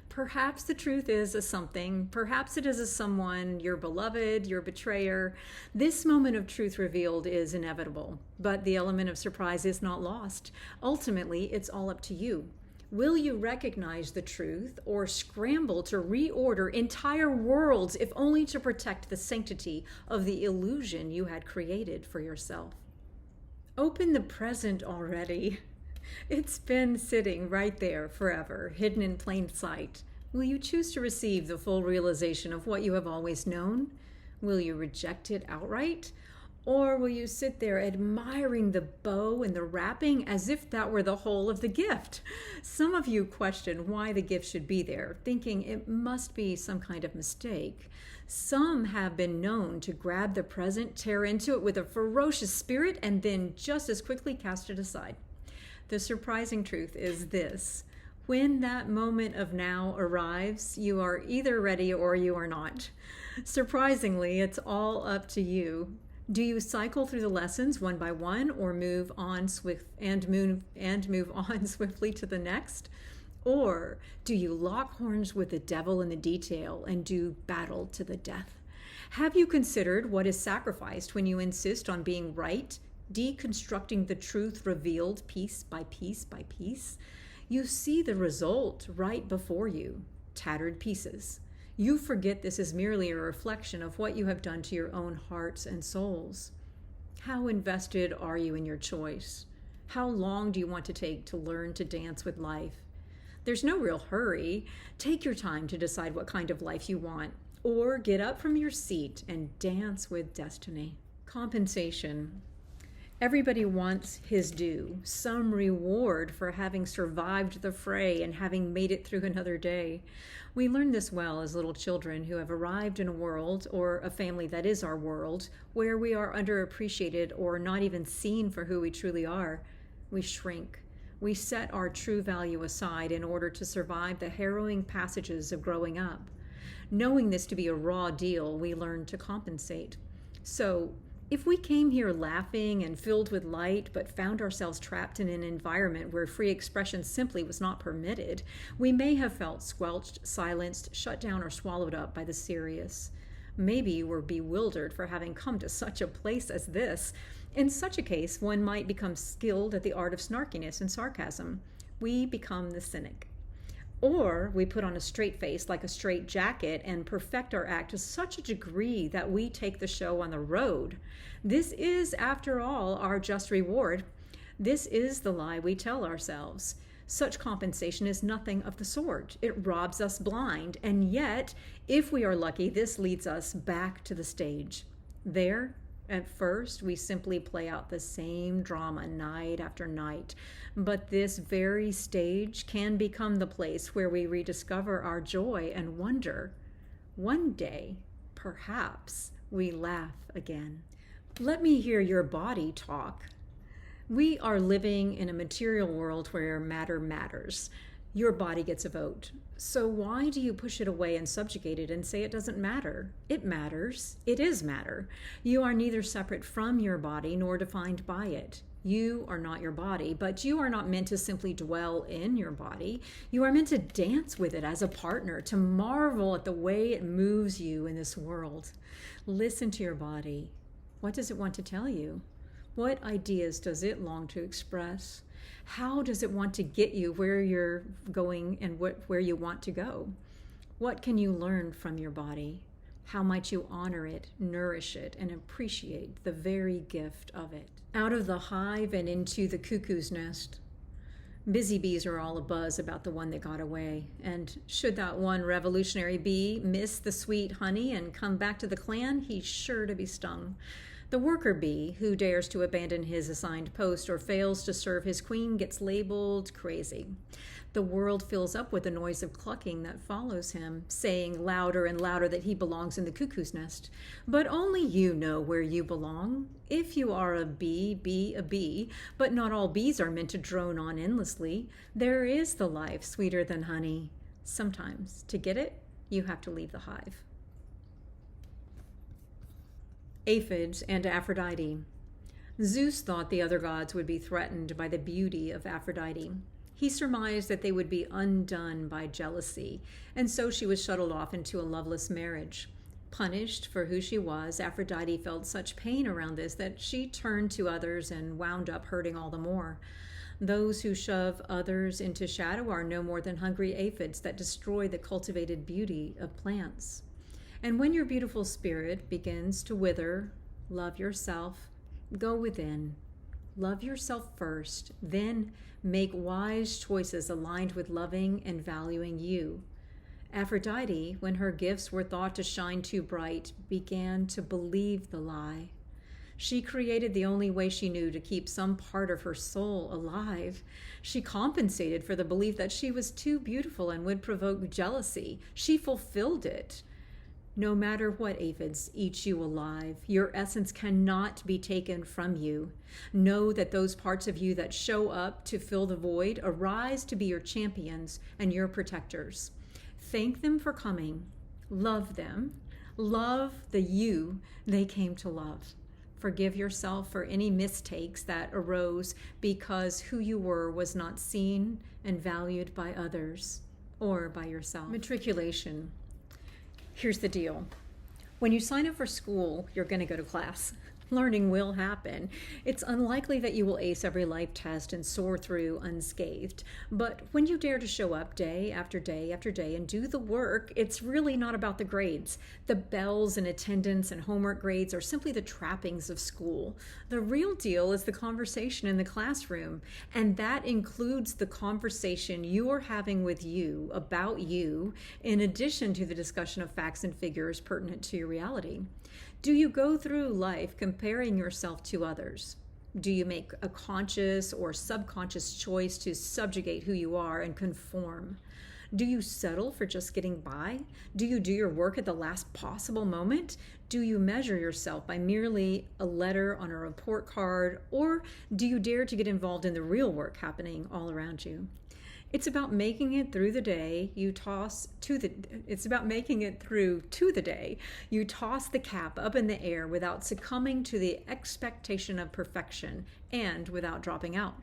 Perhaps the truth is a something, perhaps it is a someone, your beloved, your betrayer. This moment of truth revealed is inevitable, but the element of surprise is not lost. Ultimately, it's all up to you. Will you recognize the truth or scramble to reorder entire worlds if only to protect the sanctity of the illusion you had created for yourself? Open the present already. It's been sitting right there forever, hidden in plain sight. Will you choose to receive the full realization of what you have always known? Will you reject it outright? Or will you sit there admiring the bow and the wrapping as if that were the whole of the gift? Some of you question why the gift should be there, thinking it must be some kind of mistake. Some have been known to grab the present, tear into it with a ferocious spirit, and then just as quickly cast it aside. The surprising truth is this: when that moment of now arrives, you are either ready or you are not. Surprisingly, it's all up to you. Do you cycle through the lessons one by one, or move on swiftly to the next? Or do you lock horns with the devil in the detail and do battle to the death? Have you considered what is sacrificed when you insist on being right, deconstructing the truth revealed piece by piece by piece? You see the result right before you, tattered pieces. You forget this is merely a reflection of what you have done to your own hearts and souls. How invested are you in your choice? How long do you want to take to learn to dance with life? There's no real hurry. Take your time to decide what kind of life you want, or get up from your seat and dance with destiny. Compensation. Everybody wants his due, some reward for having survived the fray and having made it through another day. We learn this well as little children who have arrived in a world, or a family that is our world, where we are underappreciated or not even seen for who we truly are. We shrink. We set our true value aside in order to survive the harrowing passages of growing up. Knowing this to be a raw deal, we learn to compensate. So, if we came here laughing and filled with light, but found ourselves trapped in an environment where free expression simply was not permitted, we may have felt squelched, silenced, shut down, or swallowed up by the serious. Maybe you were bewildered for having come to such a place as this. In such a case, one might become skilled at the art of snarkiness and sarcasm. We become the cynic. Or we put on a straight face like a straight jacket and perfect our act to such a degree that we take the show on the road. This is, after all, our just reward. This is the lie we tell ourselves. Such compensation is nothing of the sort. It robs us blind, and yet, if we are lucky, this leads us back to the stage. There, at first, we simply play out the same drama night after night, but this very stage can become the place where we rediscover our joy and wonder. One day, perhaps, we laugh again. Let me hear your body talk. We are living in a material world where matter matters. Your body gets a vote. So why do you push it away and subjugate it and say it doesn't matter? It matters. It is matter. You are neither separate from your body nor defined by it. You are not your body, but you are not meant to simply dwell in your body. You are meant to dance with it as a partner, to marvel at the way it moves you in this world. Listen to your body. What does it want to tell you? What ideas does it long to express? How does it want to get you where you're going and where you want to go? What can you learn from your body? How might you honor it, nourish it, and appreciate the very gift of it? Out of the hive and into the cuckoo's nest. Busy bees are all abuzz about the one that got away, and should that one revolutionary bee miss the sweet honey and come back to the clan, he's sure to be stung. The worker bee who dares to abandon his assigned post or fails to serve his queen gets labeled crazy. The world fills up with the noise of clucking that follows him, saying louder and louder that he belongs in the cuckoo's nest. But only you know where you belong. If you are a bee, be a bee, but not all bees are meant to drone on endlessly. There is the life sweeter than honey. Sometimes, to get it, you have to leave the hive. Aphids and Aphrodite. Zeus thought the other gods would be threatened by the beauty of Aphrodite. He surmised that they would be undone by jealousy, and so she was shuttled off into a loveless marriage. Punished for who she was, Aphrodite felt such pain around this that she turned to others and wound up hurting all the more. Those who shove others into shadow are no more than hungry aphids that destroy the cultivated beauty of plants. And when your beautiful spirit begins to wither, love yourself, go within. Love yourself first, then make wise choices aligned with loving and valuing you. Aphrodite, when her gifts were thought to shine too bright, began to believe the lie. She created the only way she knew to keep some part of her soul alive. She compensated for the belief that she was too beautiful and would provoke jealousy. She fulfilled it. No matter what aphids eat you alive, your essence cannot be taken from you. Know that those parts of you that show up to fill the void arise to be your champions and your protectors. Thank them for coming. Love them. Love the you they came to love. Forgive yourself for any mistakes that arose because who you were was not seen and valued by others or by yourself. Matriculation. Here's the deal. When you sign up for school, you're going to go to class. Learning will happen. It's unlikely that you will ace every life test and soar through unscathed. But when you dare to show up day after day after day and do the work, it's really not about the grades. The bells and attendance and homework grades are simply the trappings of school. The real deal is the conversation in the classroom, and that includes the conversation you are having with you about you, in addition to the discussion of facts and figures pertinent to your reality. Do you go through life comparing yourself to others? Do you make a conscious or subconscious choice to subjugate who you are and conform? Do you settle for just getting by? Do you do your work at the last possible moment? Do you measure yourself by merely a letter on a report card? Or do you dare to get involved in the real work happening all around you? It's about making it through the day. It's about making it through to the day. You toss the cap up in the air without succumbing to the expectation of perfection and without dropping out.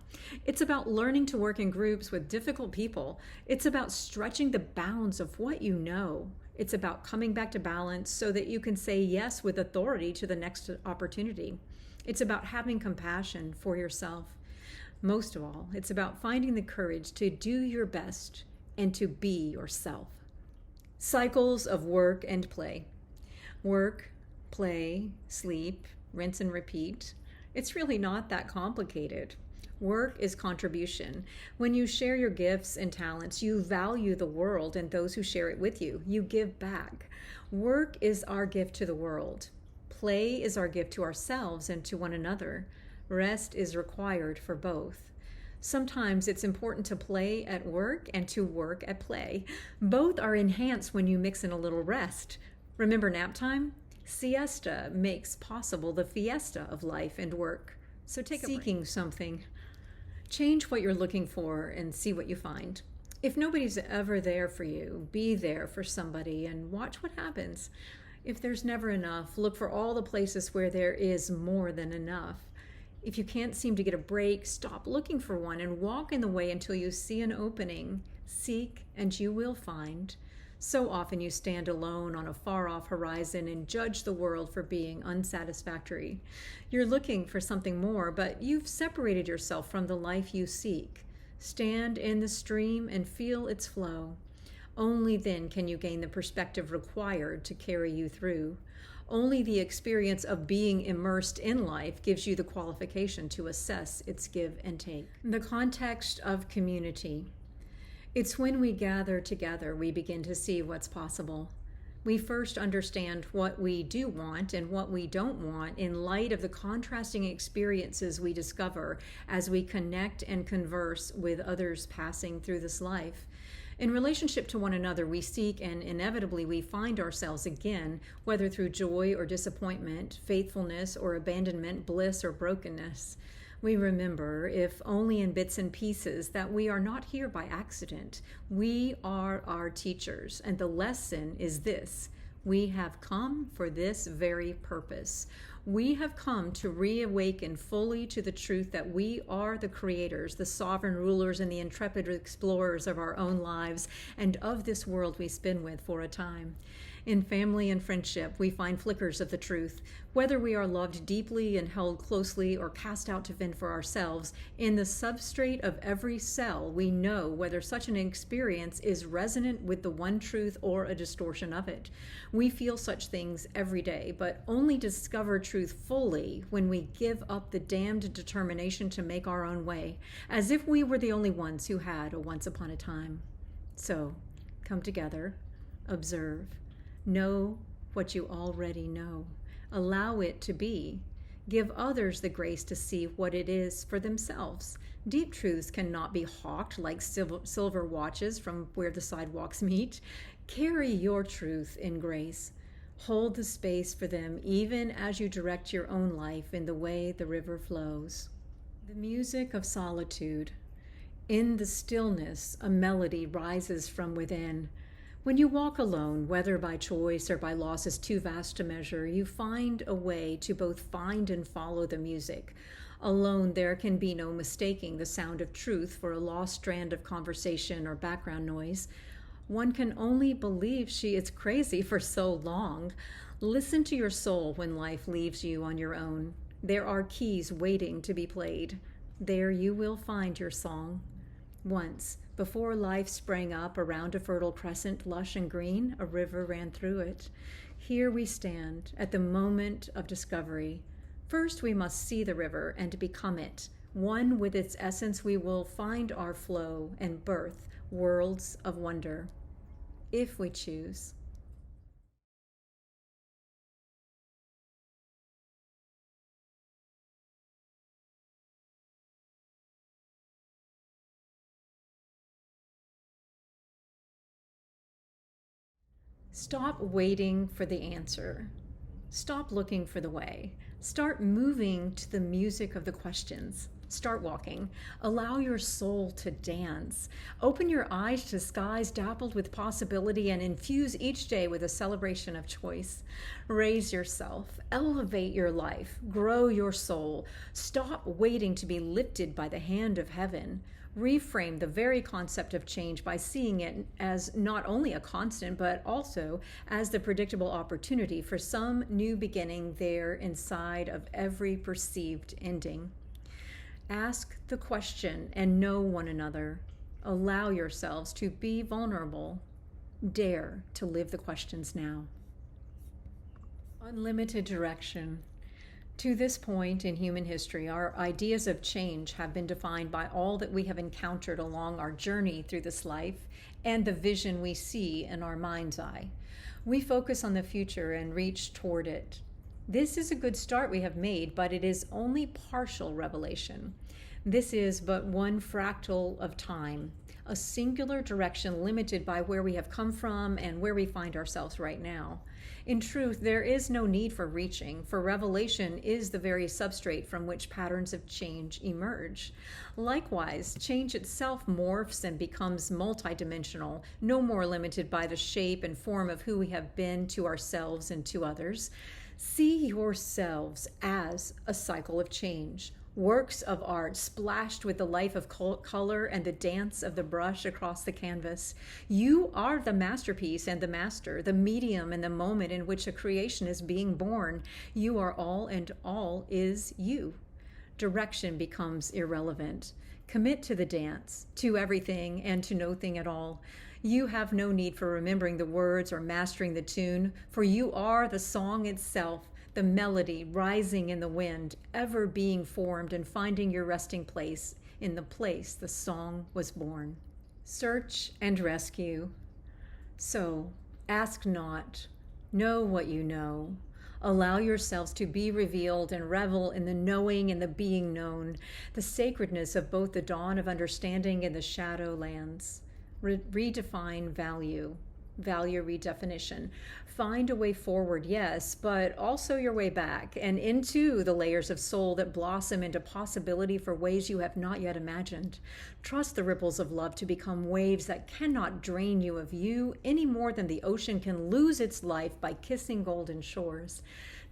It's about learning to work in groups with difficult people. It's about stretching the bounds of what you know. It's about coming back to balance so that you can say yes with authority to the next opportunity. It's about having compassion for yourself. Most of all, it's about finding the courage to do your best and to be yourself. Cycles of work and play. Work, play, sleep, rinse and repeat. It's really not that complicated. Work is contribution. When you share your gifts and talents, you value the world and those who share it with you. You give back. Work is our gift to the world. Play is our gift to ourselves and to one another. Rest is required for both. Sometimes it's important to play at work and to work at play. Both are enhanced when you mix in a little rest. Remember nap time? Siesta makes possible the fiesta of life and work. So take a break. Seeking something. Change what you're looking for and see what you find. If nobody's ever there for you, be there for somebody and watch what happens. If there's never enough, look for all the places where there is more than enough. If you can't seem to get a break, stop looking for one and walk in the way until you see an opening. Seek and you will find. So often you stand alone on a far-off horizon and judge the world for being unsatisfactory. You're looking for something more, but you've separated yourself from the life you seek. Stand in the stream and feel its flow. Only then can you gain the perspective required to carry you through. Only the experience of being immersed in life gives you the qualification to assess its give and take. The context of community. It's when we gather together we begin to see what's possible. We first understand what we do want and what we don't want in light of the contrasting experiences we discover as we connect and converse with others passing through this life. In relationship to one another, we seek and inevitably we find ourselves again, whether through joy or disappointment, faithfulness or abandonment, bliss or brokenness. We remember, if only in bits and pieces, that we are not here by accident. We are our teachers, and the lesson is this: we have come for this very purpose. We have come to reawaken fully to the truth that we are the creators, the sovereign rulers, and the intrepid explorers of our own lives and of this world we spin with for a time. In family and friendship, we find flickers of the truth. Whether we are loved deeply and held closely or cast out to fend for ourselves, in the substrate of every cell, we know whether such an experience is resonant with the one truth or a distortion of it. We feel such things every day, but only discover truth fully when we give up the damned determination to make our own way, as if we were the only ones who had a once upon a time. So, come together, observe, know what you already know. Allow it to be. Give others the grace to see what it is for themselves. Deep truths cannot be hawked like silver watches from where the sidewalks meet. Carry your truth in grace. Hold the space for them even as you direct your own life in the way the river flows. The music of solitude. In the stillness, a melody rises from within. When you walk alone, whether by choice or by losses too vast to measure, you find a way to both find and follow the music. Alone, there can be no mistaking the sound of truth for a lost strand of conversation or background noise. One can only believe she is crazy for so long. Listen to your soul when life leaves you on your own. There are keys waiting to be played. There you will find your song. Once, before life sprang up around a fertile crescent, lush and green, a river ran through it. Here we stand at the moment of discovery. First, we must see the river and become it. One with its essence, we will find our flow and birth worlds of wonder, if we choose. Stop waiting for the answer. Stop looking for the way. Start moving to the music of the questions. Start walking. Allow your soul to dance. Open your eyes to skies dappled with possibility and infuse each day with a celebration of choice. Raise yourself. Elevate your life. Grow your soul. Stop waiting to be lifted by the hand of heaven. Reframe the very concept of change by seeing it as not only a constant, but also as the predictable opportunity for some new beginning there inside of every perceived ending. Ask the question and know one another. Allow yourselves to be vulnerable. Dare to live the questions now. Unlimited direction. To this point in human history, our ideas of change have been defined by all that we have encountered along our journey through this life and the vision we see in our mind's eye. We focus on the future and reach toward it. This is a good start we have made, but it is only partial revelation. This is but one fractal of time, a singular direction limited by where we have come from and where we find ourselves right now. In truth, there is no need for reaching, for revelation is the very substrate from which patterns of change emerge. Likewise, change itself morphs and becomes multidimensional, no more limited by the shape and form of who we have been to ourselves and to others. See yourselves as a cycle of change. Works of art splashed with the life of color and the dance of the brush across the canvas. You are the masterpiece and the master, the medium and the moment in which a creation is being born. You are all, and all is you. Direction becomes irrelevant. Commit to the dance, to everything and to nothing at all. You have no need for remembering the words or mastering the tune, for you are the song itself, the melody rising in the wind, ever being formed and finding your resting place in the place the song was born. Search and rescue. So, ask not, know what you know. Allow yourselves to be revealed and revel in the knowing and the being known, the sacredness of both the dawn of understanding and the shadow lands. Redefine value redefinition. Find a way forward, yes, but also your way back and into the layers of soul that blossom into possibility for ways you have not yet imagined. Trust the ripples of love to become waves that cannot drain you of you any more than the ocean can lose its life by kissing golden shores.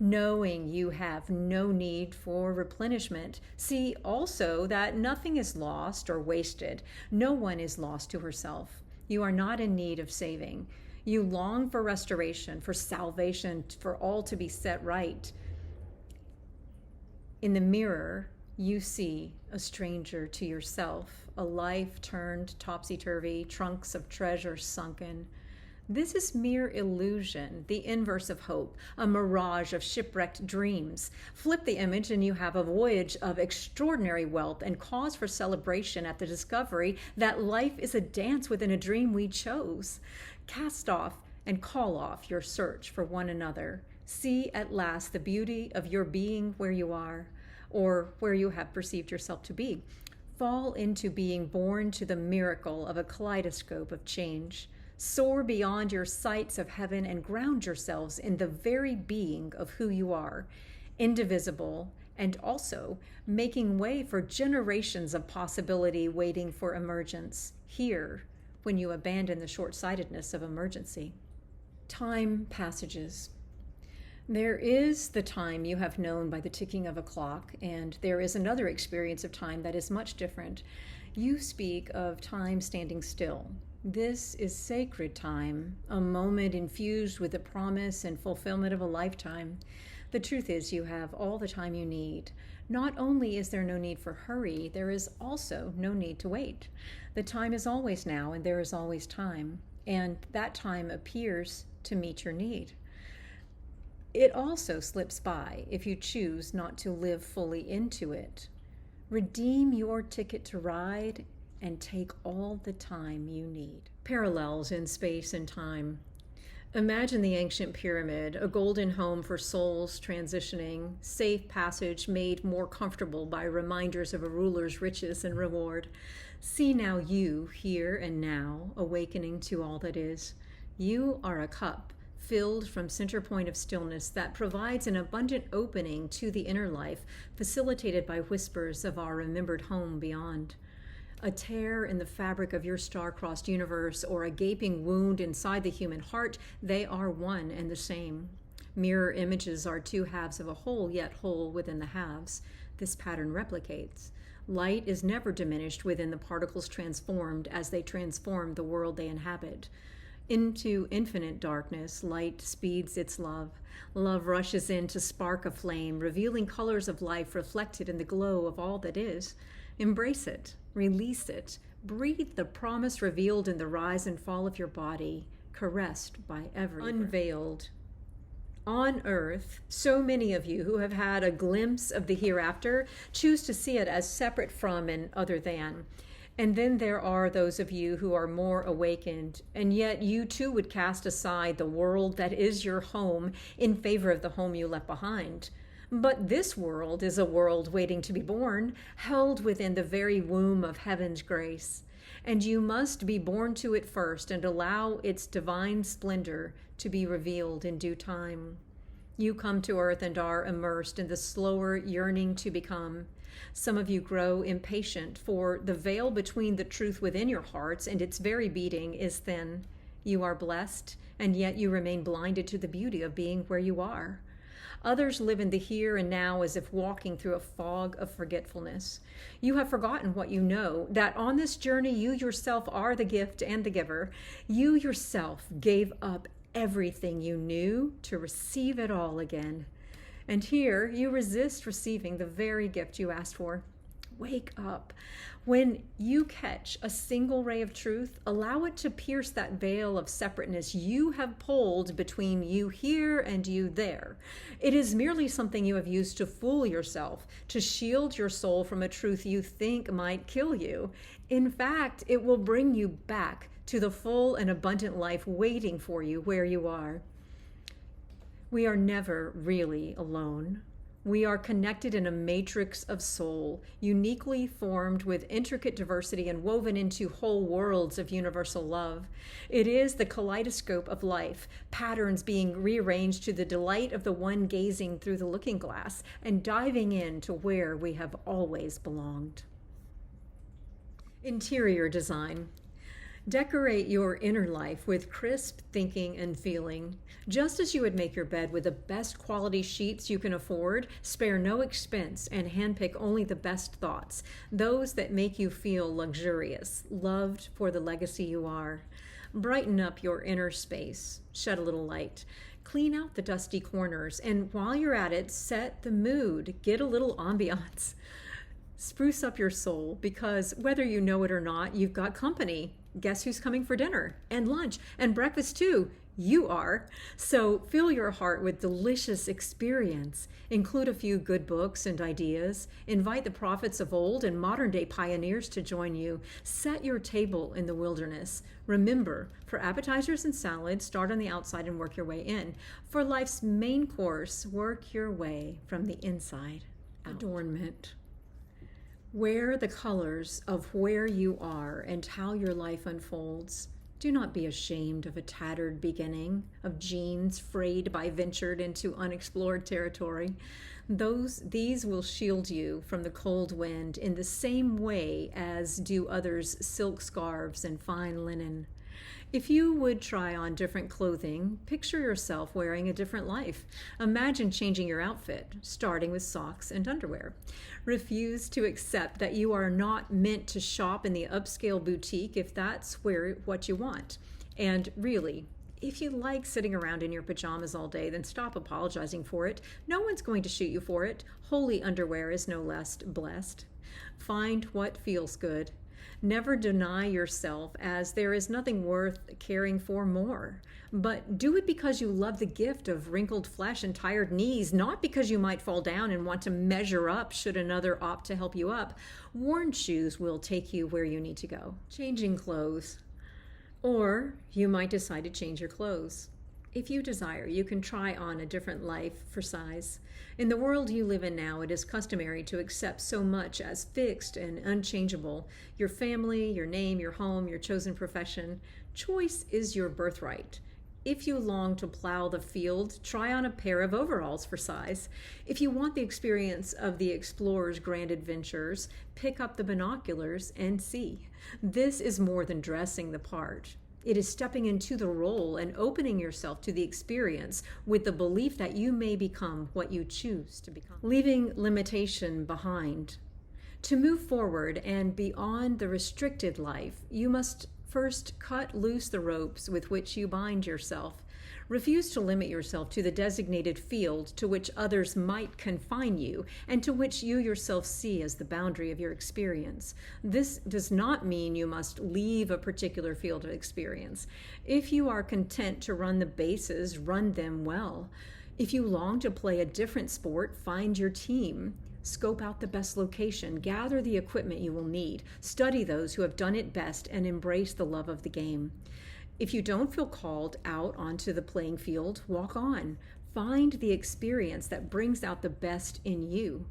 Knowing you have no need for replenishment, see also that nothing is lost or wasted. No one is lost to herself. You are not in need of saving. You long for restoration, for salvation, for all to be set right. In the mirror, you see a stranger to yourself, a life turned topsy-turvy, trunks of treasure sunken. This is mere illusion, the inverse of hope, a mirage of shipwrecked dreams. Flip the image and you have a voyage of extraordinary wealth and cause for celebration at the discovery that life is a dance within a dream we chose. Cast off and call off your search for one another. See at last the beauty of your being where you are, or where you have perceived yourself to be. Fall into being born to the miracle of a kaleidoscope of change. Soar beyond your sights of heaven and ground yourselves in the very being of who you are, indivisible, and also making way for generations of possibility waiting for emergence here when you abandon the short-sightedness of emergency. Time passages. There is the time you have known by the ticking of a clock, and there is another experience of time that is much different. You speak of time standing still. This is sacred time, a moment infused with the promise and fulfillment of a lifetime. The truth is, you have all the time you need. Not only is there no need for hurry, there is also no need to wait. The time is always now, and there is always time, and that time appears to meet your need. It also slips by if you choose not to live fully into it. Redeem your ticket to ride and take all the time you need. Parallels in space and time. Imagine the ancient pyramid, a golden home for souls transitioning, safe passage made more comfortable by reminders of a ruler's riches and reward. See now you, here and now, awakening to all that is. You are a cup filled from center point of stillness that provides an abundant opening to the inner life, facilitated by whispers of our remembered home beyond. A tear in the fabric of your star-crossed universe or a gaping wound inside the human heart, they are one and the same. Mirror images are two halves of a whole, yet whole within the halves. This pattern replicates. Light is never diminished within the particles transformed as they transform the world they inhabit. Into infinite darkness, light speeds its love. Love rushes in to spark a flame, revealing colors of life reflected in the glow of all that is. Embrace it, release it, breathe the promise revealed in the rise and fall of your body, caressed by every unveiled. On earth, so many of you who have had a glimpse of the hereafter choose to see it as separate from and other than. And then there are those of you who are more awakened, and yet you too would cast aside the world that is your home in favor of the home you left behind. But this world is a world waiting to be born, held within the very womb of heaven's grace. And you must be born to it first and allow its divine splendor to be revealed in due time. You come to earth and are immersed in the slower yearning to become. Some of you grow impatient, for the veil between the truth within your hearts and its very beating is thin. You are blessed, and yet you remain blinded to the beauty of being where you are. Others live in the here and now as if walking through a fog of forgetfulness. You have forgotten what you know, that on this journey you yourself are the gift and the giver. You yourself gave up everything you knew to receive it all again. And here you resist receiving the very gift you asked for. Wake up. When you catch a single ray of truth, allow it to pierce that veil of separateness you have pulled between you here and you there. It is merely something you have used to fool yourself, to shield your soul from a truth you think might kill you. In fact, it will bring you back to the full and abundant life waiting for you where you are. We are never really alone. We are connected in a matrix of soul, uniquely formed with intricate diversity and woven into whole worlds of universal love. It is the kaleidoscope of life, patterns being rearranged to the delight of the one gazing through the looking glass and diving into where we have always belonged. Interior design. Decorate your inner life with crisp thinking and feeling. Just as you would make your bed with the best quality sheets you can afford, spare no expense and handpick only the best thoughts, those that make you feel luxurious, loved for the legacy you are. Brighten up your inner space, shed a little light. Clean out the dusty corners, and while you're at it, set the mood, get a little ambiance. Spruce up your soul, because whether you know it or not, you've got company. Guess who's coming for dinner and lunch and breakfast too? You are. So fill your heart with delicious experience. Include a few good books and ideas. Invite the prophets of old and modern day pioneers to join you. Set your table in the wilderness. Remember, for appetizers and salads, start on the outside and work your way in. For life's main course, work your way from the inside out. Adornment. Wear the colors of where you are and how your life unfolds. Do not be ashamed of a tattered beginning, of genes frayed by ventured into unexplored territory. These will shield you from the cold wind in the same way as do others' silk scarves and fine linen. If you would try on different clothing, picture yourself wearing a different life. Imagine changing your outfit, starting with socks and underwear. Refuse to accept that you are not meant to shop in the upscale boutique if that's what you want. And really, if you like sitting around in your pajamas all day, then stop apologizing for it. No one's going to shoot you for it. Holy underwear is no less blessed. Find what feels good. Never deny yourself, as there is nothing worth caring for more. But do it because you love the gift of wrinkled flesh and tired knees, not because you might fall down and want to measure up should another opt to help you up. Worn shoes will take you where you need to go. Changing clothes. Or you might decide to change your clothes. If you desire, you can try on a different life for size. In the world you live in now, it is customary to accept so much as fixed and unchangeable. Your family, your name, your home, your chosen profession. Choice is your birthright. If you long to plow the field, try on a pair of overalls for size. If you want the experience of the explorer's grand adventures, pick up the binoculars and see. This is more than dressing the part. It is stepping into the role and opening yourself to the experience with the belief that you may become what you choose to become. Leaving limitation behind. To move forward and beyond the restricted life, you must first cut loose the ropes with which you bind yourself. Refuse to limit yourself to the designated field to which others might confine you and to which you yourself see as the boundary of your experience. This does not mean you must leave a particular field of experience. If you are content to run the bases, run them well. If you long to play a different sport, find your team. Scope out the best location, gather the equipment you will need, study those who have done it best, and embrace the love of the game. If you don't feel called out onto the playing field, walk on. Find the experience that brings out the best in you.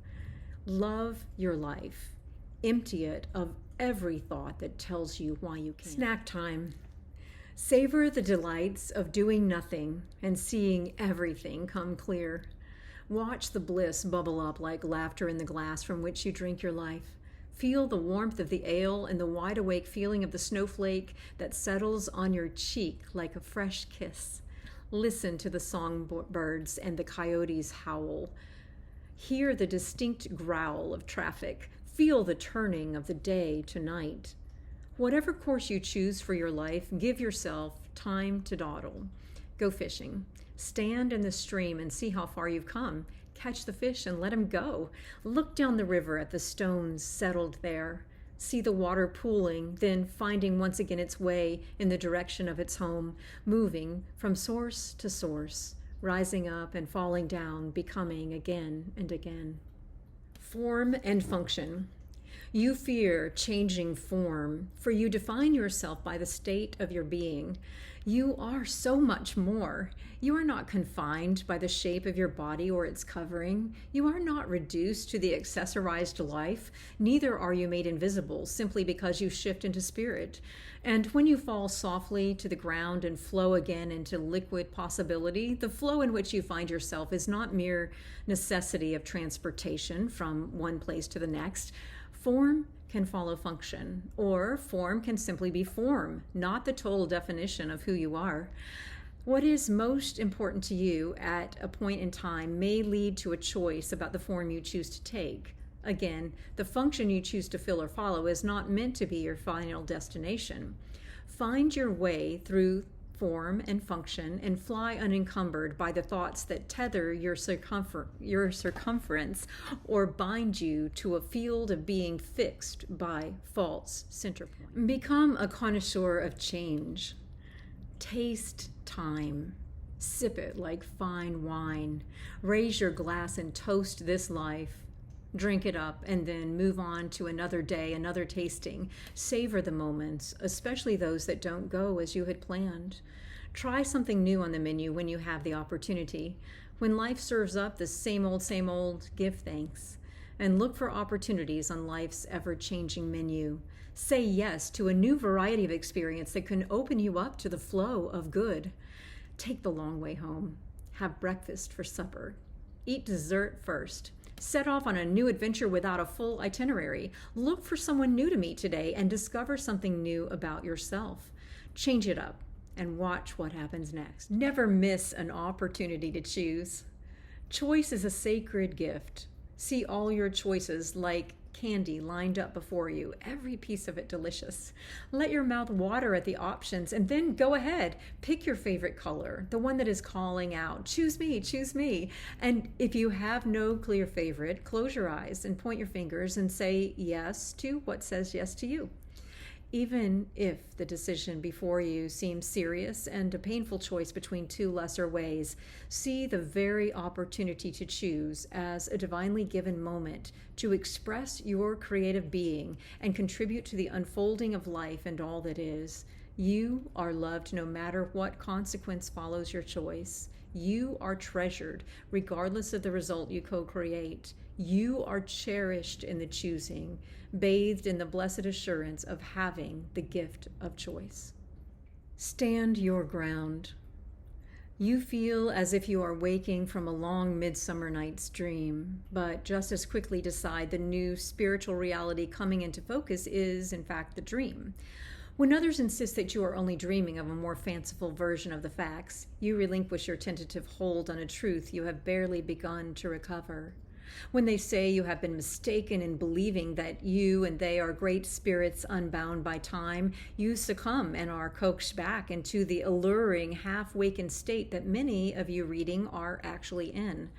Love your life. Empty it of every thought that tells you why you can't. Snack time. Savor the delights of doing nothing and seeing everything come clear. Watch the bliss bubble up like laughter in the glass from which you drink your life. Feel the warmth of the ale and the wide-awake feeling of the snowflake that settles on your cheek like a fresh kiss. Listen to the songbirds and the coyotes howl. Hear the distinct growl of traffic. Feel the turning of the day to night. Whatever course you choose for your life, give yourself time to dawdle. Go fishing. Stand in the stream and see how far you've come. Catch the fish and let them go. Look down the river at the stones settled there. See the water pooling, then finding once again its way in the direction of its home, moving from source to source, rising up and falling down, becoming again and again. Form and function. You fear changing form, for you define yourself by the state of your being. You are so much more. You are not confined by the shape of your body or its covering. You are not reduced to the accessorized life. Neither are you made invisible simply because you shift into spirit. And when you fall softly to the ground and flow again into liquid possibility, the flow in which you find yourself is not mere necessity of transportation from one place to the next. Form can follow function, or form can simply be form, not the total definition of who you are. What is most important to you at a point in time may lead to a choice about the form you choose to take. Again, the function you choose to fill or follow is not meant to be your final destination. Find your way through form and function and fly unencumbered by the thoughts that tether your circumference or bind you to a field of being fixed by false center point. Become a connoisseur of change. Taste time. Sip it like fine wine. Raise your glass and toast this life. Drink it up and then move on to another day, another tasting. Savor the moments, especially those that don't go as you had planned. Try something new on the menu when you have the opportunity. When life serves up the same old, give thanks. And look for opportunities on life's ever-changing menu. Say yes to a new variety of experience that can open you up to the flow of good. Take the long way home. Have breakfast for supper. Eat dessert first. Set off on a new adventure without a full itinerary. Look for someone new to meet today and discover something new about yourself. Change it up and watch what happens next. Never miss an opportunity to choose. Choice is a sacred gift. See all your choices like candy lined up before you, every piece of it delicious. Let your mouth water at the options and then go ahead. Pick your favorite color, the one that is calling out, choose me, choose me. And if you have no clear favorite, close your eyes and point your fingers and say yes to what says yes to you. Even if the decision before you seems serious and a painful choice between two lesser ways, see the very opportunity to choose as a divinely given moment to express your creative being and contribute to the unfolding of life and all that is. You are loved no matter what consequence follows your choice. You are treasured regardless of the result you co-create. You are cherished in the choosing, bathed in the blessed assurance of having the gift of choice. Stand your ground. You feel as if you are waking from a long midsummer night's dream, but just as quickly decide the new spiritual reality coming into focus is, in fact, the dream. When others insist that you are only dreaming of a more fanciful version of the facts, you relinquish your tentative hold on a truth you have barely begun to recover. When they say you have been mistaken in believing that you and they are great spirits unbound by time, you succumb and are coaxed back into the alluring, half-wakened state that many of you reading are actually in.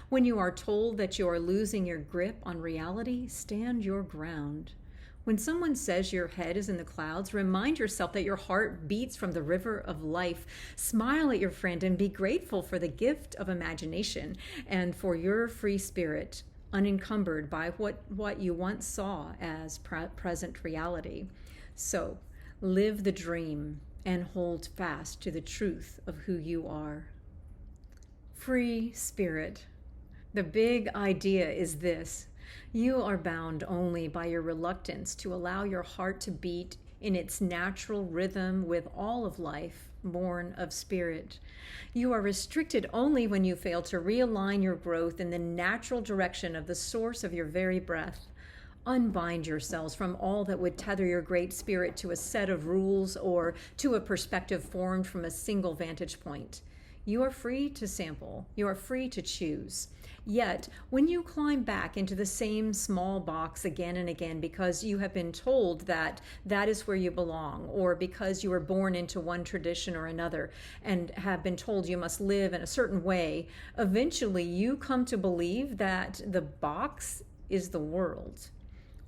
When you are told that you are losing your grip on reality, stand your ground. When someone says your head is in the clouds, remind yourself that your heart beats from the river of life. Smile at your friend and be grateful for the gift of imagination and for your free spirit, unencumbered by what you once saw as present reality. So, live the dream and hold fast to the truth of who you are. Free spirit. The big idea is this: you are bound only by your reluctance to allow your heart to beat in its natural rhythm with all of life, born of spirit. You are restricted only when you fail to realign your growth in the natural direction of the source of your very breath. Unbind yourselves from all that would tether your great spirit to a set of rules or to a perspective formed from a single vantage point. You are free to sample. You are free to choose. Yet, when you climb back into the same small box again and again because you have been told that that is where you belong, or because you were born into one tradition or another and have been told you must live in a certain way, eventually you come to believe that the box is the world.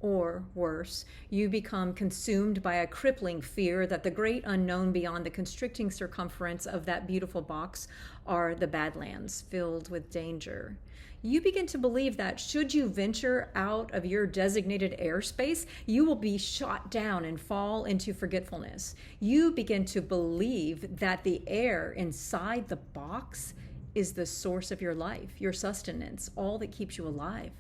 Or worse, you become consumed by a crippling fear that the great unknown beyond the constricting circumference of that beautiful box are the Badlands, filled with danger. You begin to believe that should you venture out of your designated airspace, you will be shot down and fall into forgetfulness. You begin to believe that the air inside the box is the source of your life, your sustenance, all that keeps you alive.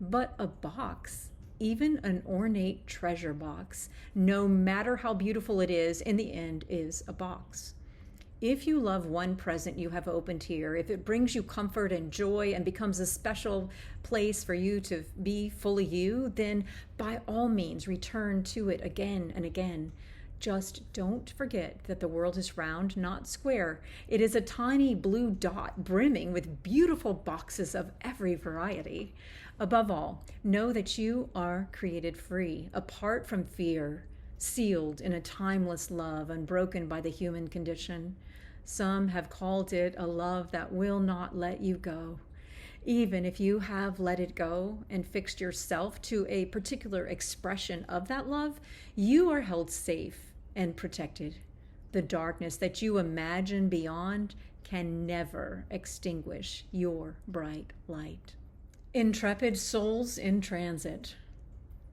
But a box, even an ornate treasure box, no matter how beautiful it is, in the end is a box. If you love one present you have opened here, if it brings you comfort and joy and becomes a special place for you to be fully you, then by all means return to it again and again. Just don't forget that the world is round, not square. It is a tiny blue dot brimming with beautiful boxes of every variety. Above all, know that you are created free, apart from fear, sealed in a timeless love unbroken by the human condition. Some have called it a love that will not let you go. Even if you have let it go and fixed yourself to a particular expression of that love, you are held safe and protected. The darkness that you imagine beyond can never extinguish your bright light. Intrepid souls in transit.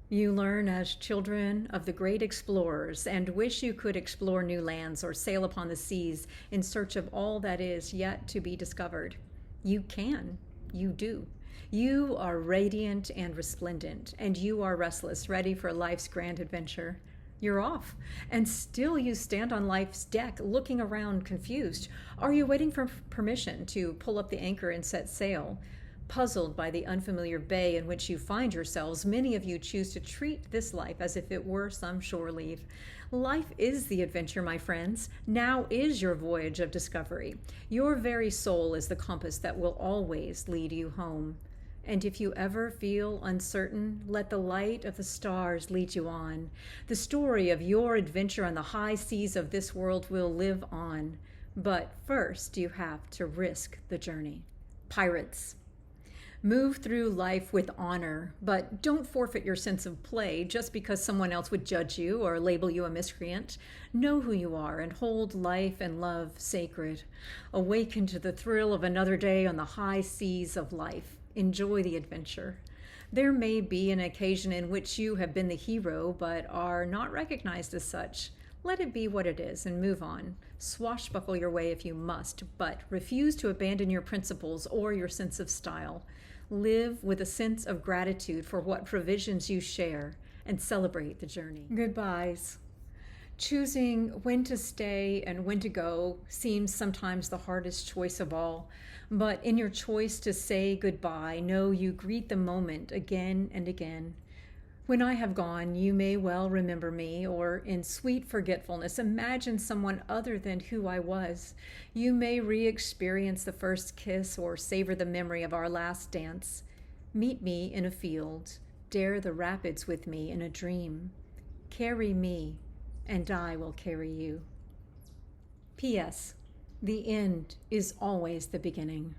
You learn as children of the great explorers and wish you could explore new lands or sail upon the seas in search of all that is yet to be discovered. You can. You do. You are radiant and resplendent, and you are restless, ready for life's grand adventure. You're off, and still you stand on life's deck, looking around confused. Are you waiting for permission to pull up the anchor and set sail? Puzzled by the unfamiliar bay in which you find yourselves, many of you choose to treat this life as if it were some shore leave. Life is the adventure, my friends. Now is your voyage of discovery. Your very soul is the compass that will always lead you home. And if you ever feel uncertain, let the light of the stars lead you on. The story of your adventure on the high seas of this world will live on. But first, you have to risk the journey. Pirates. Move through life with honor, but don't forfeit your sense of play just because someone else would judge you or label you a miscreant. Know who you are and hold life and love sacred. Awaken to the thrill of another day on the high seas of life. Enjoy the adventure. There may be an occasion in which you have been the hero but are not recognized as such. Let it be what it is and move on. Swashbuckle your way if you must, but refuse to abandon your principles or your sense of style. Live with a sense of gratitude for what provisions you share and celebrate the journey. Goodbyes. Choosing when to stay and when to go seems sometimes the hardest choice of all. But in your choice to say goodbye, know you greet the moment again and again. When I have gone, you may well remember me, or in sweet forgetfulness, imagine someone other than who I was. You may re-experience the first kiss or savor the memory of our last dance. Meet me in a field. Dare the rapids with me in a dream. Carry me, and I will carry you. P.S. The end is always the beginning.